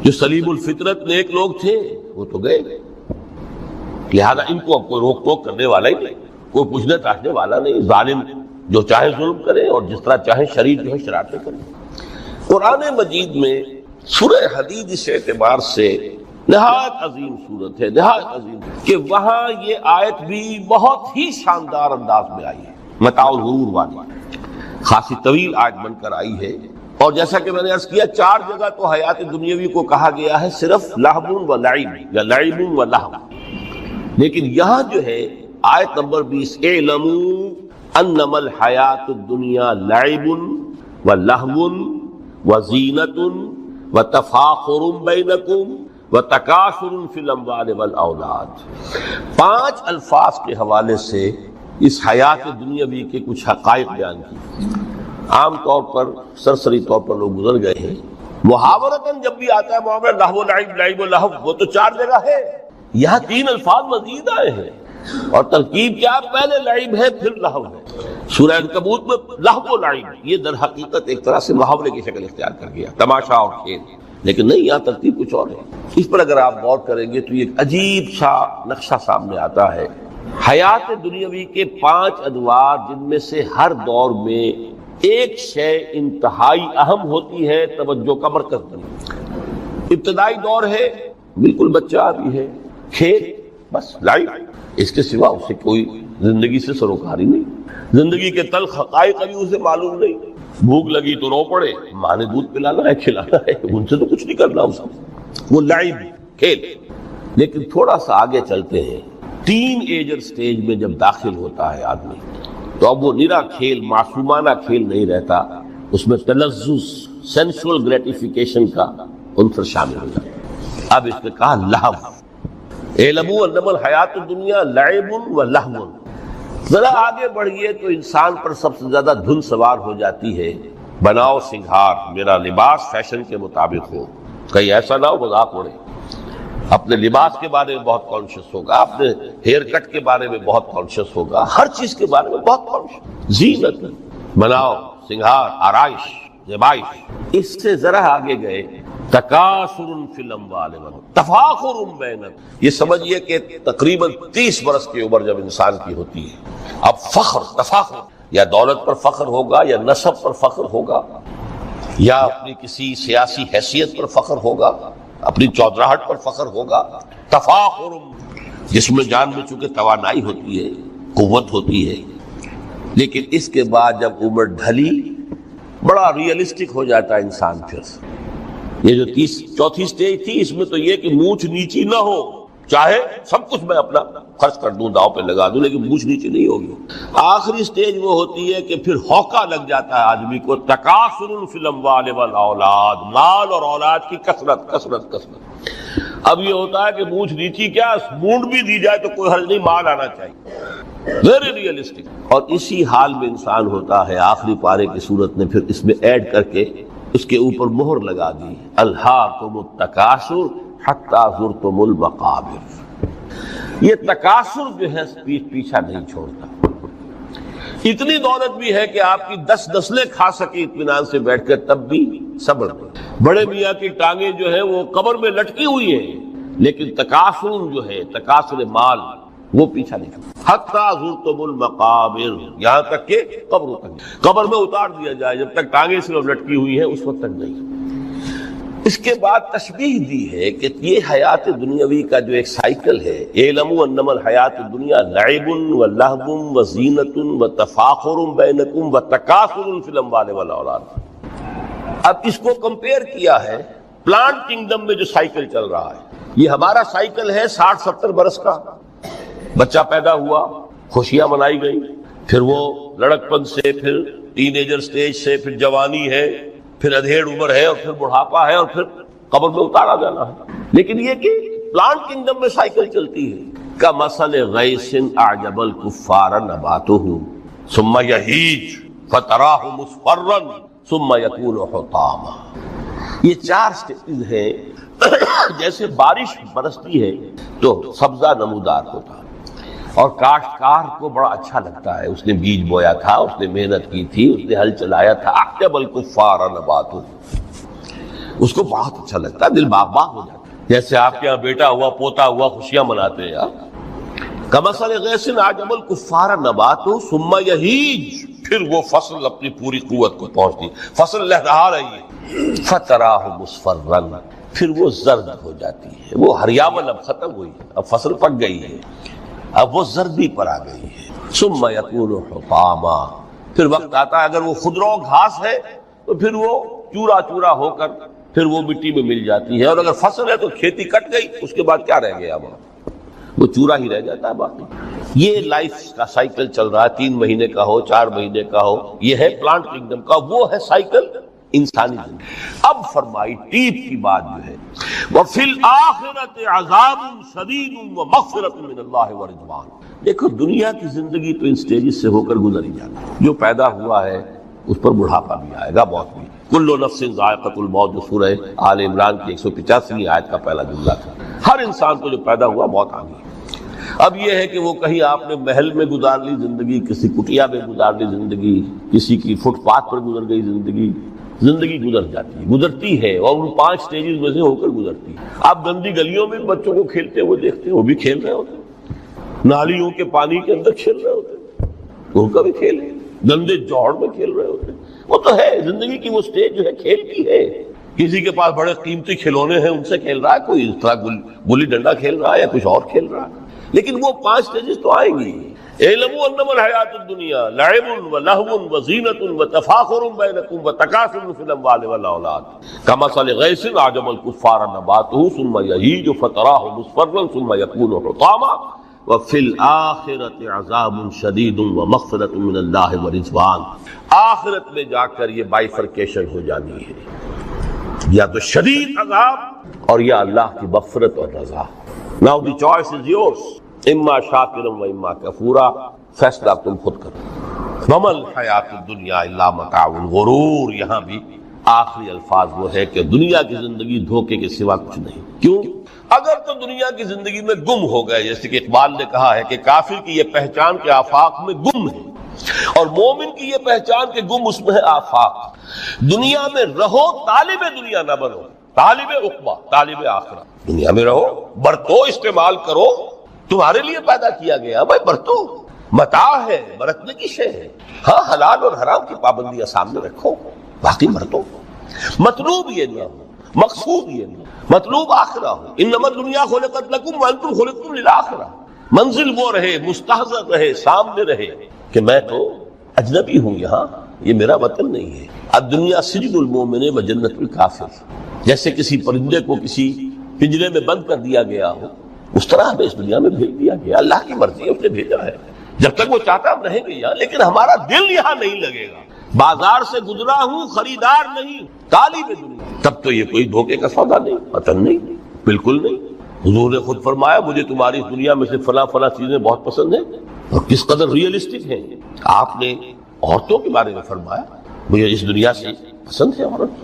جو سلیم الفطرت نیک لوگ تھے وہ تو گئے، لہذا ان کو اب کوئی روک ٹوک کرنے والا ہی نہیں. کوئی پوچھنے تاچنے والا نہیں، ظالم جو چاہے ظلم کرے اور جس طرح چاہے شریر جو ہے شرارتیں کرے۔ قرآن مجید میں سورہ حدید اس اعتبار سے نہایت عظیم صورت ہے، نہایت عظیم، کہ وہاں یہ آیت بھی بہت ہی شاندار انداز میں آئی ہے، متاع الغرور والی خاصی طویل آیت بن کر آئی ہے۔ اور جیسا کہ میں نے عرض کیا 4 جگہ تو حیات دنیاوی کو کہا گیا ہے صرف لہو و لعب یا لعب و لہو، لیکن یہاں جو ہے آیت نمبر 20 اعلموا انما الحیات الدنیا لعب و لہو و زینت و تفاخر بینکم و تکاثر فی الاموال والاولاد۔ 5 الفاظ کے حوالے سے اس حیات دنیاوی کے کچھ حقائق بیان کی۔ عام طور پر سرسری طور پر لوگ گزر گئے ہیں، محاورتاً جب بھی آتا ہے معاملہ لہو لعب لعب و لہو، وہ تو 4 جگہ ہے، یہاں 3 الفاظ مزید آئے ہیں، اور ترکیب کیا، پہلے لعب ہے پھر لہو ہے۔ سورہ عنکبوت میں لہو و لعب یہ در حقیقت ایک طرح سے محاورے کی شکل اختیار کر گیا، تماشا اور کھیل، لیکن نہیں، یہاں ترتیب کچھ اور ہے۔ اس پر اگر آپ غور کریں گے تو یہ ایک عجیب سا نقشہ سامنے آتا ہے، حیات دنیاوی کے 5 ادوار، جن میں سے ہر دور میں ایک شے انتہائی اہم ہوتی ہے، توجہ کا مرکز بنی۔ ابتدائی دور ہے، بالکل بچہ بھی ہے، کھیل، بس لائف، اس کے سوا اسے کوئی زندگی سے سروکاری نہیں، زندگی کے تلخ حقائق ابھی اسے معلوم نہیں، بھوک لگی تو رو پڑے، ماں نے دودھ پلانا ہے کھلانا ہے، ان سے تو کچھ نہیں کرنا اسے، وہ لائف کھیل۔ لیکن تھوڑا سا آگے چلتے ہیں، ٹین ایجر سٹیج میں جب داخل ہوتا ہے آدمی، تو اب وہ نرا کھیل، معصومانہ کھیل نہیں رہتا، اس میں تلذذ، سینسول گریٹیفیکیشن کا عنصر شامل ہو جاتا ہے۔ اب اس نے کہا لہو، اعلموا انما الحیات الدنیا لعب و لہو۔ ذرا آگے بڑھئے تو انسان پر سب سے زیادہ دھن سوار ہو جاتی ہے، بناؤ سنگھار، میرا لباس فیشن کے مطابق ہو، کہیں ایسا نہ ہو مذاق اڑے۔ اپنے لباس کے بارے میں بہت کانشیس ہوگا، اپنے ہیئر کٹ کے بارے میں بہت کانشیس ہوگا، ہر چیز کے بارے میں بہت کانشیس، زینت، بناؤ سنگھار، آرائش، زیبائش۔ اس سے ذرا آگے گئے، تکاثر فی الاموال والأولاد، تفاخر بینکم، یہ سمجھیے کہ تقریباً 30 برس کی عمر جب انسان کی ہوتی ہے، اب فخر، تفاخر، یا دولت پر فخر ہوگا، یا نسب پر فخر ہوگا، یا اپنی کسی سیاسی حیثیت پر فخر ہوگا، اپنی چودراہٹ پر فخر ہوگا، تفاخر، جس میں جان میں چونکہ توانائی ہوتی ہے، قوت ہوتی ہے، لیکن اس کے بعد جب عمر ڈھلی بڑا ریئلسٹک ہو جاتا ہے انسان۔ پھر یہ جو 4تھی سٹیج تھی، اس میں تو یہ کہ مونچھ نیچی نہ ہو، چاہے سب کچھ میں اپنا خرچ کر دوں، داؤ پہ لگا دوں، لیکن مونچھ نیچی نہیں ہوگی۔ آخری سٹیج وہ ہوتی ہے کہ پھر ہوکا لگ جاتا ہے آدمی کو، تکاثر فی الاموال والاولاد، مال اور اولاد کی کثرت کثرت کثرت۔ اب یہ ہوتا ہے کہ مونچھ نیچی کیا، مونڈ بھی دی جائے تو کوئی حرج نہیں، مال آنا چاہیے، ویری ریئلسٹک۔ اور اسی حال میں انسان ہوتا ہے، آخری پارے کی صورت نے پھر اس میں ایڈ کر کے اس کے اوپر مہر لگا دی، الہاکم التکاثر حتی زرتم المقابر۔ یہ تکاثر جو ہے پیچھا نہیں چھوڑتا، اتنی دولت بھی ہے کہ آپ کی 10 نسلیں کھا سکے اطمینان سے بیٹھ کر، تب بھی صبر کرے۔ بڑے میاں کی ٹانگیں جو ہے وہ قبر میں لٹکی ہوئی ہیں، لیکن تکاثر جو ہے، تکاثر مال، وہ پیچھا نہیں چھوڑتا۔ حتی زرتم المقابر، یہاں تک کہ قبر تک، قبر میں اتار دیا جائے، جب تک ٹانگیں صرف لٹکی ہوئی ہیں اس وقت تک نہیں۔ اس کے بعد تشبیہ دی ہے کہ یہ حیات دنیاوی کا جو ایک سائیکل ہے، اعلموا انما الحیات الدنیا لعب و لہو و زینت و تفاخر بینکم و تکاثر فی الاموال والاولاد۔ اب اس کو کمپیئر کیا ہے پلانٹ کنگڈم میں جو سائیکل چل رہا ہے، یہ ہمارا سائیکل ہے 60-70 برس کا، بچہ پیدا ہوا، خوشیاں منائی گئی، پھر وہ لڑکپن سے، پھر ٹین ایجر سٹیج سے، پھر جوانی ہے، پھر ادھیڑ عمر ہے، اور پھر بڑھاپا ہے، اور پھر قبر میں اتارا جانا ہے۔ لیکن یہ کہ پلانٹ کنگڈم میں سائیکل چلتی ہے، کمثل غیث اعجب الکفار نباتہ ثم یہیج فتراہ مصفرا ثم یکون حطاما۔ یہ 4 سٹیجز ہیں، جیسے بارش برستی ہے تو سبزہ نمودار ہوتا ہے، اور کاشتکار کو بڑا اچھا لگتا ہے، اس نے بیج بویا تھا، اس نے محنت کی تھی، اس نے ہل چلایا تھا، اعجب الکفار نباتہ، اس کو بہت اچھا لگتا ہے، دل باغ باغ ہو جاتا ہے۔ جیسے آپ کے یہاں بیٹا ہوا، پوتا ہوا، خوشیاں مناتے ہیں آپ، کمثل غیث اعجب الکفار نباتہ ثم یہیج، پھر وہ فصل اپنی پوری قوت کو پہنچتی، فصل لہرا رہی ہے، فتراہ مصفرا، پھر وہ زرد ہو جاتی ہے، وہ ہریاول اب ختم ہوئی ہے، اب فصل پک گئی ہے، اب وہ زردی پر آ گئی ہے، ثم یکون حطاما، پھر وقت آتا ہے اگر وہ خضرو گھاس ہے تو پھر وہ چورا چورا ہو کر پھر وہ مٹی میں مل جاتی ہے، اور اگر فصل ہے تو کھیتی کٹ گئی، اس کے بعد کیا رہ گیا وہاں، وہ چورا ہی رہ جاتا ہے باقی۔ یہ لائف کا سائیکل چل رہا ہے، 3 مہینے کا ہو 4 مہینے کا ہو، یہ ہے پلانٹ کنگڈم کا، وہ ہے سائیکل انسانی زندگی۔ اب فرمائی ٹیپ کی بات جو ہے، وَفِي الْآخِرَةِ عَذَابٌ شَدِيدٌ وَمَغْفِرَةٌ مِّنَ اللَّهِ وَرِضْوَانٌ۔ دیکھو دنیا کی زندگی تو ان سٹیجز سے ہو کر گزر ہی جاتی ہے، جو پیدا ہوا ہے اس پر بڑھاپا بھی آئے گا، موت بھی۔ کل نفس ذائقۃ الموت، جو سورہ آل عمران کی 185ویں آیت کا پہلا جملہ تھا، ہر انسان کو جو پیدا ہوا موت آ گئی۔ اب یہ ہے کہ وہ کہیں آپ نے محل میں گزار لی زندگی، کسی کٹیا میں گزار لی زندگی، کسی کی فٹ پاتھ پر گزر گئی زندگی، زندگی گزر جاتی ہے، گزرتی ہے، اور ان 5 سٹیجز میں سے ہو کر گزرتی ہے۔ آپ گندی گلیوں میں بچوں کو کھیلتے ہوئے دیکھتے ہیں، وہ بھی کھیل رہے ہوتے ہیں، نالیوں کے پانی کے اندر کھیل رہے ہوتے ہیں، ان کا بھی کھیل ہے، گندے جوہر میں کھیل رہے ہوتے ہیں، وہ تو ہے زندگی کی وہ سٹیج جو ہے کھیل کی ہے۔ کسی کے پاس بڑے قیمتی کھلونے ہیں، ان سے کھیل رہا ہے، کوئی اس طرح گلی ڈنڈا کھیل رہا ہے یا کچھ اور کھیل رہا ہے، لیکن وہ 5 سٹیجز تو آئیں گی۔ اعلموا انما الحیات الدنیا لعب ولہو وزینۃ وتفاخر بینکم وتکاثر فی الاموال والاولاد کمثل غیث اعجب الکفار نباتہ ثم یہیج فتراہ مصفرا ثم یکون حطاما وفی الآخرۃ عذاب شدید ومغفرۃ من اللہ ورضوان۔ آخرت میں جا کر یہ بائیفرکیشن ہو جانی ہے، یا تو شدید عذاب اور یا اللہ کی مغفرت اور رضا۔ Now the choice is yours، اما شاکرا و اما کفورا، فیصلہ تم خود کرو۔ وما الحیات الدنیا الا متاع الغرور، یہاں بھی آخری الفاظ وہ ہے کہ دنیا کی زندگی دھوکے کے سوا کچھ نہیں۔ کیوں؟ اگر تو دنیا کی زندگی میں گم ہو گئے، جیسے کہ اقبال نے کہا ہے کہ کافر کی یہ پہچان کے آفاق میں گم ہے، اور مومن کی یہ پہچان کے گم اس میں ہے آفاق۔ دنیا میں رہو، طالب دنیا نہ بنو، طالب عقبہ، طالب آخرت۔ دنیا میں رہو، برتو، استعمال کرو، تمہارے لیے پیدا کیا گیا، بھائی برتو، متاع ہے، برتنے کی شے ہے، ہاں حلال اور حرام کی پابندیاں سامنے رکھو، باقی برتو۔ مطلوب یہ نہ ہو، مقصود یہ نہ ہو، مطلوب آخرہ ہو، انما الدنیا خلقت لکم وانتم خلقتم للآخرہ۔ منزل وہ رہے، مستحضر رہے، سامنے رہے کہ میں تو اجنبی ہوں، یہاں یہ میرا وطن نہیں ہے۔ الدنیا سجن المومن و جنت الکافر، جیسے کسی پرندے کو کسی پنجرے میں بند کر دیا گیا ہو، اس طرح ہمیں اس دنیا میں بھیج دیا گیا، اللہ کی مرضی ہے، اس نے بھیجا ہے، جب تک وہ چاہتا ہم رہیں گے یہاں، لیکن ہمارا دل یہاں نہیں لگے گا۔ بازار سے گزرا ہوں، خریدار نہیں، طالب دنیا، تب تو یہ کوئی دھوکے کا سودا نہیں، وطن نہیں، بالکل نہیں۔ حضور نے خود فرمایا مجھے تمہاری اس دنیا میں سے فلاں فلاں چیزیں بہت پسند ہیں، اور کس قدر ریئلسٹک ہیں۔ آپ نے عورتوں کے بارے میں فرمایا مجھے اس دنیا سے پسند ہے عورت،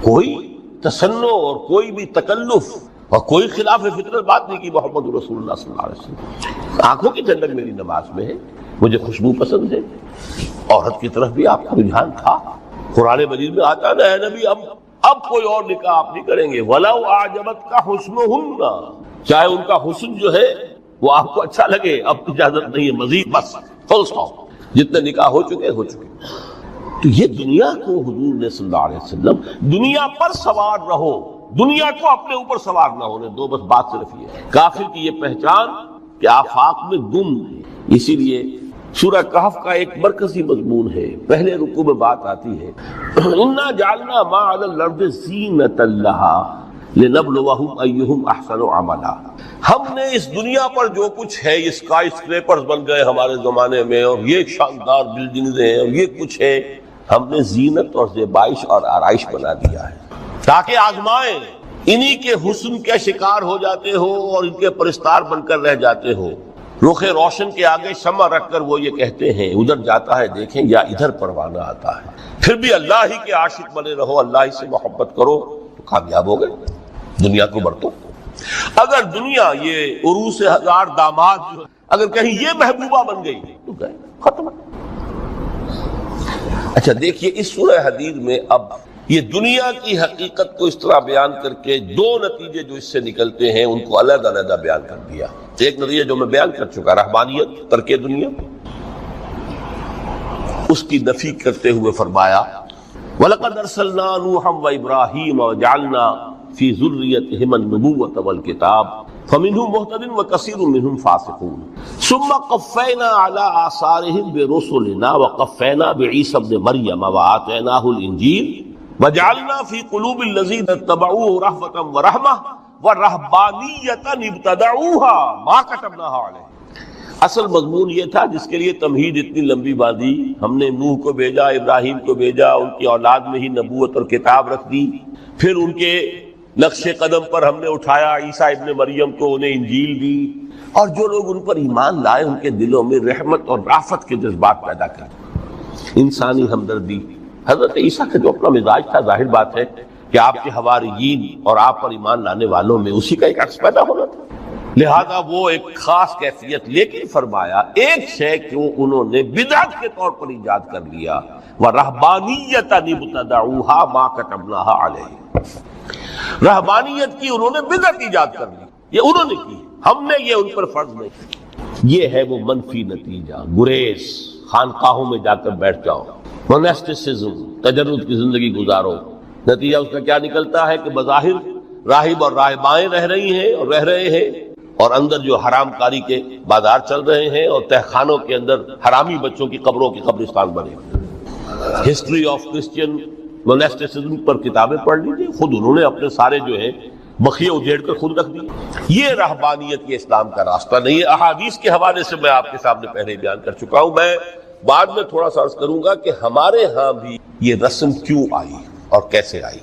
کوئی تصنع اور کوئی بھی تکلف اور کوئی خلاف فطرت بات نہیں کی محمد رسول اللہ صلی اللہ علیہ وسلم۔ آنکھوں کی ٹھنڈک میری نماز میں ہے، مجھے خوشبو پسند ہے، عورت کی طرف بھی آپ کا رجحان تھا۔ قرآن مجید میں آتا ہے اے نبی اب کوئی اور نکاح آپ نہیں کریں گے، وَلَوْ أَعْجَبَتْكَ حُسْنُهُنَّ، چاہے ان کا حسن جو ہے وہ آپ کو اچھا لگے، اب اجازت نہیں ہے مزید، بس فل اسٹاپ، جتنے نکاح ہو چکے ہو چکے۔ تو یہ دنیا کو حضور نے صلی اللہ علیہ وسلم دنیا پر سوار رہو، دنیا کو اپنے اوپر سوار نہ ہونے دو، بس بات صرف یہ ہے۔ کافر کی یہ پہچان کہ آفاق میں گم ہے، اسی لیے سورہ کہف کا ایک مرکزی مضمون ہے، پہلے رکوع میں بات آتی ہے اِنَّا جَعَلْنَا مَا عَلَى الْأَرْضِ زِینَةً لَهَا لِنَبْلُوَهُمْ أَيُّهُمْ أَحْسَنُ عَمَلًا۔ ہم نے اس دنیا پر جو کچھ ہے، یہ اسکائی اسکریپرز بن گئے ہمارے زمانے میں، اور یہ شاندار بلڈنگز ہیں، اور یہ کچھ ہے، ہم نے زینت اور زیبائش اور آرائش بنا دیا ہے تاکہ آزمائیں، انہی کے حسن کے شکار ہو جاتے ہو اور ان کے پرستار بن کر رہ جاتے ہو۔ رخ روشن کے آگے شمع رکھ کر وہ یہ کہتے ہیں ادھر جاتا ہے دیکھیں یا ادھر پروانہ آتا ہے، پھر بھی اللہ ہی کے عاشق بنے رہو، اللہ ہی سے محبت کرو تو کامیاب ہو گئے۔ دنیا کو برتو۔ اگر دنیا یہ عروس 1000 داماد جو اگر کہیں یہ محبوبہ بن گئی تو گئے، ختم۔ اچھا دیکھیے اس سورہ حدید میں اب یہ دنیا کی حقیقت کو اس طرح بیان کر کے دو نتیجے جو اس سے نکلتے ہیں ان کو علیحدہ علیحدہ بیان کر دیا. ایک نتیجہ جو میں بیان کر چکا، رہبانیت، ترک دنیا، اس کی نفی کرتے ہوئے فرمایا وَلَقَدْ أَرْسَلْنَا نُوحًا وَإِبْرَاهِيمَ وَجَعَلْنَا فِي ذُرِّيَّتِهِمَا النُّبُوَّةَ وَالْكِتَابَ فَمِنْهُمْ مُهْتَدٍ وَكَثِيرٌ مِّنْهُمْ فَاسِقُونَ ثُمَّ قَفَّيْنَا عَلَىٰ آثَارِهِمْ بِرُسُلِنَا وَقَفَّيْنَا بِعِيسَى ابْنِ مَرْيَمَ وَآتَيْنَاهُ الْإِنجِيلَ وَجَعَلْنَا فِي قُلُوبِ الَّذِينَ اتَّبَعُوهُ رَأْفَةً وَرَحْمَةً وَرَهْبَانِيَّةً ابْتَدَعُوهَا مَا كَتَبْنَاهَا عَلَيْهِمْ. اصل مضمون یہ تھا جس کے لیے تمہید اتنی لمبی باندھی. ہم نے نوح کو بھیجا، ابراہیم کو بھیجا، ان کی اولاد میں ہی نبوت اور کتاب رکھ دی. پھر ان کے نقش قدم پر ہم نے اٹھایا عیسیٰ ابن مریم کو، انہیں انجیل دی، اور جو لوگ ان پر ایمان لائے ان کے دلوں میں رحمت اور رافت کے جذبات پیدا کر، انسانی ہمدردی. حضرت عیسیٰ کا جو اپنا مزاج تھا، ظاہر بات ہے کہ آپ کے حواریین اور آپ پر ایمان لانے والوں میں اسی کا ایک عکس پیدا ہونا تھا، لہذا وہ ایک خاص کیفیت. لیکن فرمایا ایک شے کو انہوں نے بدعت کے طور پر ایجاد کر لیا، وَرَهْبَانِيَّةً ابْتَدَعُوهَا مَا كَتَبْنَاهَا عَلَيْهِمْ. رہبانیت کی انہوں نے بدعت ایجاد کر لی، یہ انہوں نے کی، ہم نے یہ ان پر فرض نہیں کی. یہ ہے وہ منفی نتیجہ. گریز، خانقاہوں میں جا کر بیٹھ جاؤ، موناسٹسزم، تجرد کی زندگی گزارو. نتیجہ اس کا کیا نکلتا ہے کہ بظاہر راہب اور راہبائیں رہ رہی ہیں اور رہ رہے ہیں، اور اندر جو حرام کاری کے بازار چل رہے ہیں، اور تہخانوں کے اندر حرامی بچوں کی قبروں کی قبرستان بنے. ہسٹری آف کرسچین موناسٹسزم پر کتابیں پڑھ لیجیے، خود انہوں نے اپنے سارے جو ہے بخیے اجیڑ کر خود رکھ دیے. یہ رہبانیت، یہ اسلام کا راستہ نہیں ہے. احادیث کے حوالے سے میں آپ کے سامنے پہلے بیان کر چکا ہوں. میں بعد میں تھوڑا سا عرض کروں گا کہ ہمارے ہاں بھی یہ رسم کیوں آئی اور کیسے آئی.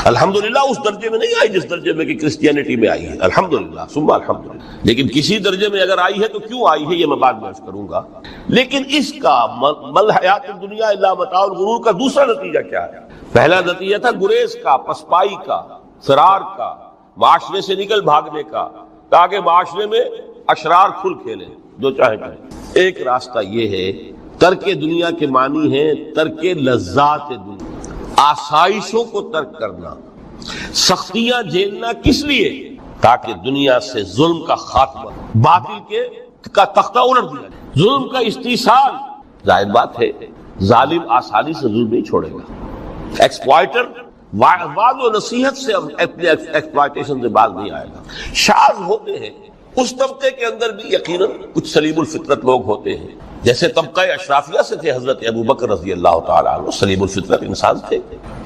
الحمدللہ اس درجے میں نہیں آئی جس درجے میں کہ کرسچینٹی میں آئی ہے، الحمدللہ ثم الحمدللہ، لیکن کسی درجے میں اگر آئی ہے تو کیوں آئی ہے یہ میں بعد میں عرض کروں گا. لیکن اس کا مل حیات الدنیا الا متاع الغرور کا دوسرا نتیجہ کیا ہے؟ پہلا نتیجہ تھا گریز کا، پسپائی کا، فرار کا، معاشرے سے نکل بھاگنے کا، تاکہ معاشرے میں اشرار کھل کھیلیں، جو چاہیں کریں. ایک راستہ یہ ہے، ترک دنیا کے معنی ہے ترک لذات دنیا، آسائشوں کو ترک کرنا، سختیاں جھیلنا. کس لیے؟ تاکہ دنیا سے ظلم کا خاتمہ، باطل کا تختہ الٹ دیا جائے، ظلم کا استیصال. ظاہر بات ہے ظالم آسانی سے ظلم نہیں چھوڑے گا. ایکسپلائٹر وعظ و نصیحت سے اپنے ایکسپلائٹیشن سے باز نہیں آئے گا. شاذ ہوتے ہیں اس طبقے کے اندر بھی یقیناً کچھ سلیم الفطرت لوگ ہوتے ہیں، جیسے طبقہ اشرافیہ سے تھے حضرت ابو بکر رضی اللہ تعالیٰ عنہ، سلیم الفطرت انسان تھے.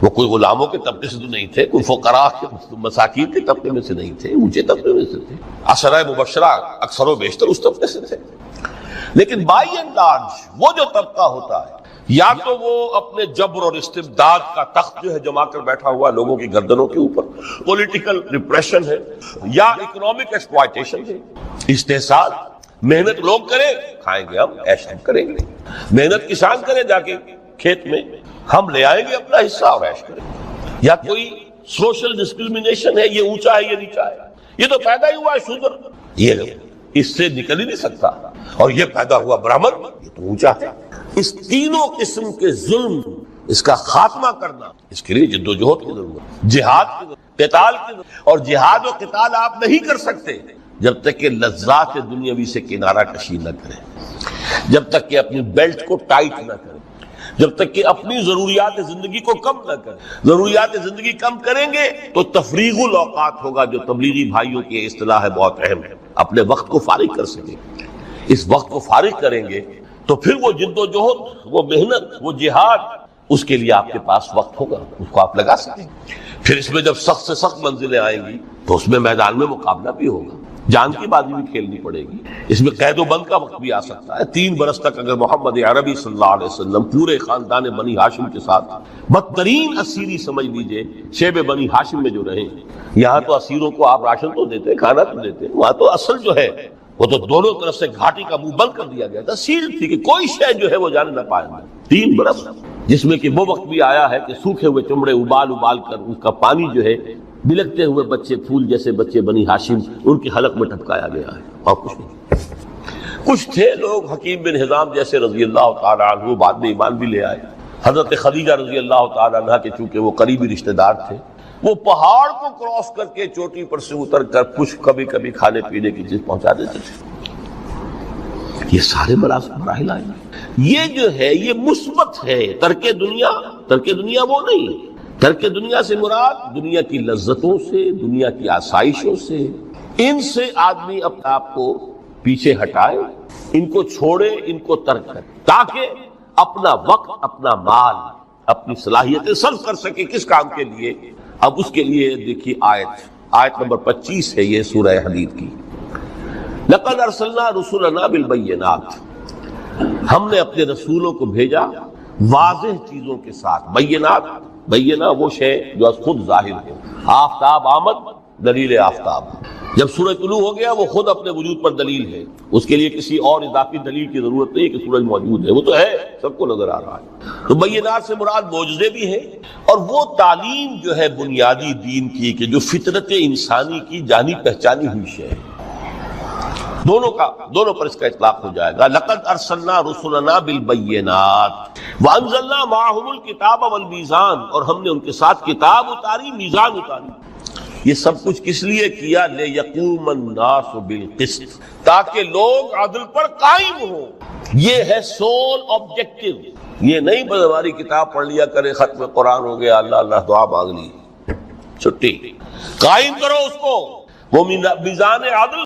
وہ کوئی غلاموں کے طبقے سے تو نہیں تھے، کوئی فقراء کے مساکین کے طبقے میں سے نہیں تھے، اونچے طبقے میں سے تھے. عشرہ مبشرہ اکثر و بیشتر اس طبقے سے تھے. لیکن بائی اینڈ لارج وہ جو طبقہ ہوتا ہے، یا تو وہ اپنے جبر اور استبداد کا تخت جو ہے جما کر بیٹھا ہوا لوگوں کی گردنوں کے اوپر، پولیٹیکل ریپریشن ہے، یا اکنامک ایکسپلائٹیشن ہے، استحصال. محنت لوگ کریں، کھائیں گے ہم، عیش ہم کریں گے. محنت کسان کرے جا کے کھیت میں، ہم لے آئیں گے اپنا حصہ اور عیش کریں گے. یا کوئی سوشل ڈسکریمنیشن ہے، یہ اونچا ہے یہ نیچا ہے، یہ تو پیدا ہی ہوا ہے شودر، یہ اس سے نکل ہی نہیں سکتا، اور یہ پیدا ہوا برہمن، یہ تو اونچا ہے. اس تینوں قسم کے ظلم، اس کا خاتمہ کرنا، اس کے لیے جدوجہد کی ضرورت، جہاد کی ضرورت، قتال کی ضرورت. اور جہاد و قتال آپ نہیں کر سکتے جب تک کہ لذات دنیاوی سے کنارہ کشی نہ کریں، جب تک کہ اپنی بیلٹ کو ٹائٹ نہ کریں، جب تک کہ اپنی ضروریات زندگی کو کم نہ کریں. ضروریات زندگی کم کریں گے تو تفریغ الاوقات ہوگا، جو تبلیغی بھائیوں کی اصطلاح ہے، بہت اہم ہے. اپنے وقت کو فارغ کر سکیں. اس وقت کو فارغ کریں گے تو پھر وہ جد و جہد، وہ محنت، وہ جہاد، اس کے لیے آپ کے پاس وقت ہوگا، اس کو آپ لگا سکیں. پھر اس میں جب سخت سے سخت منزلیں آئیں گی تو اس میں میدان میں مقابلہ بھی ہوگا، جان کی بازی بھی کھیلنی پڑے گی. اس میں قید و بند کا وقت بھی آ سکتا ہے. 3 برس تک اگر محمد عربی صلی اللہ علیہ وسلم پورے خاندان بنی ہاشم کے ساتھ بدترین اسیری سمجھ لیجئے شیب بنی ہاشم میں جو رہے، یہاں تو اسیروں کو آپ راشن تو دیتے، کھانا تو دیتے، وہاں تو اصل جو ہے وہ تو دونوں طرف سے گھاٹی کا منہ بند کر دیا گیا تھا، سیل تھی کہ کوئی شے جو ہے وہ جانے نہ پائے. 3 برس، جس میں کہ وہ وقت بھی آیا ہے کہ سوکھے ہوئے چمڑے ابال کر اس کا پانی جو ہے بلکتے ہوئے بچے، پھول جیسے بچے بنی ہاشم، ان کے حلق میں ٹپکایا گیا ہے، اور کچھ نہیں. کچھ تھے لوگ، حکیم بن حزام جیسے رضی اللہ تعالیٰ عنہ، بعد میں ایمان بھی لے آئے. حضرت خدیجہ رضی اللہ تعالیٰ عنہ کے چونکہ وہ قریبی رشتہ دار تھے، وہ پہاڑ کو کراس کر کے چوٹی پر سے اتر کر کچھ کبھی کبھی کھانے پینے کی چیز پہنچا دیتے تھے۔ یہ سارے مراحل آئے، یہ جو ہے یہ مثبت ہے۔ ترک دنیا وہ نہیں، ترک دنیا سے مراد دنیا کی لذتوں سے، دنیا کی آسائشوں سے، ان سے آدمی اپنے آپ کو پیچھے ہٹائے، ان کو چھوڑے، ان کو ترک کرے، تاکہ اپنا وقت، اپنا مال، اپنی صلاحیتیں صرف کر سکے کس کام کے لیے۔ اب اس کے لیے دیکھیے آیت نمبر 25 ہے یہ سورہ حدید کی۔ لقد ارسلنا رسلنا بالبینات، ہم نے اپنے رسولوں کو بھیجا واضح چیزوں کے ساتھ۔ بینہ وہ شے جو از خود ظاہر ہو۔ آفتاب آمد، دلیل آفتاب۔ جب سورج طلوع ہو گیا وہ خود اپنے وجود پر دلیل ہے، اس کے لیے کسی اور اضافی دلیل کی ضرورت نہیں کہ سورج موجود ہے، وہ تو ہے، سب کو نظر آ رہا ہے۔ تو بینات سے مراد معجزے بھی ہیں، اور وہ تعلیم جو ہے بنیادی دین کی کہ جو فطرت انسانی کی جانی پہچانی ہوئی شے ہے، دونوں پر اس کا اطلاق ہو جائے گا۔ لقد ارسلنا رسلنا بالبینات وانزلنا معهم الکتاب والمیزان، اور ہم نے ان کے ساتھ کتاب اتاری، میزان اتاری۔ یہ سب کچھ کس لیے کیا؟ لیقوم الناس بالقسط، تاکہ لوگ عدل پر قائم ہوں۔ یہ ہے سول آبجیکٹو، یہ نہیں بس ہماری کتاب پڑھ لیا کرے، ختم قرآن ہو گیا، اللہ دعا مانگ لی، چھٹی۔ قائم کرو اس کو، وہ میزان عدل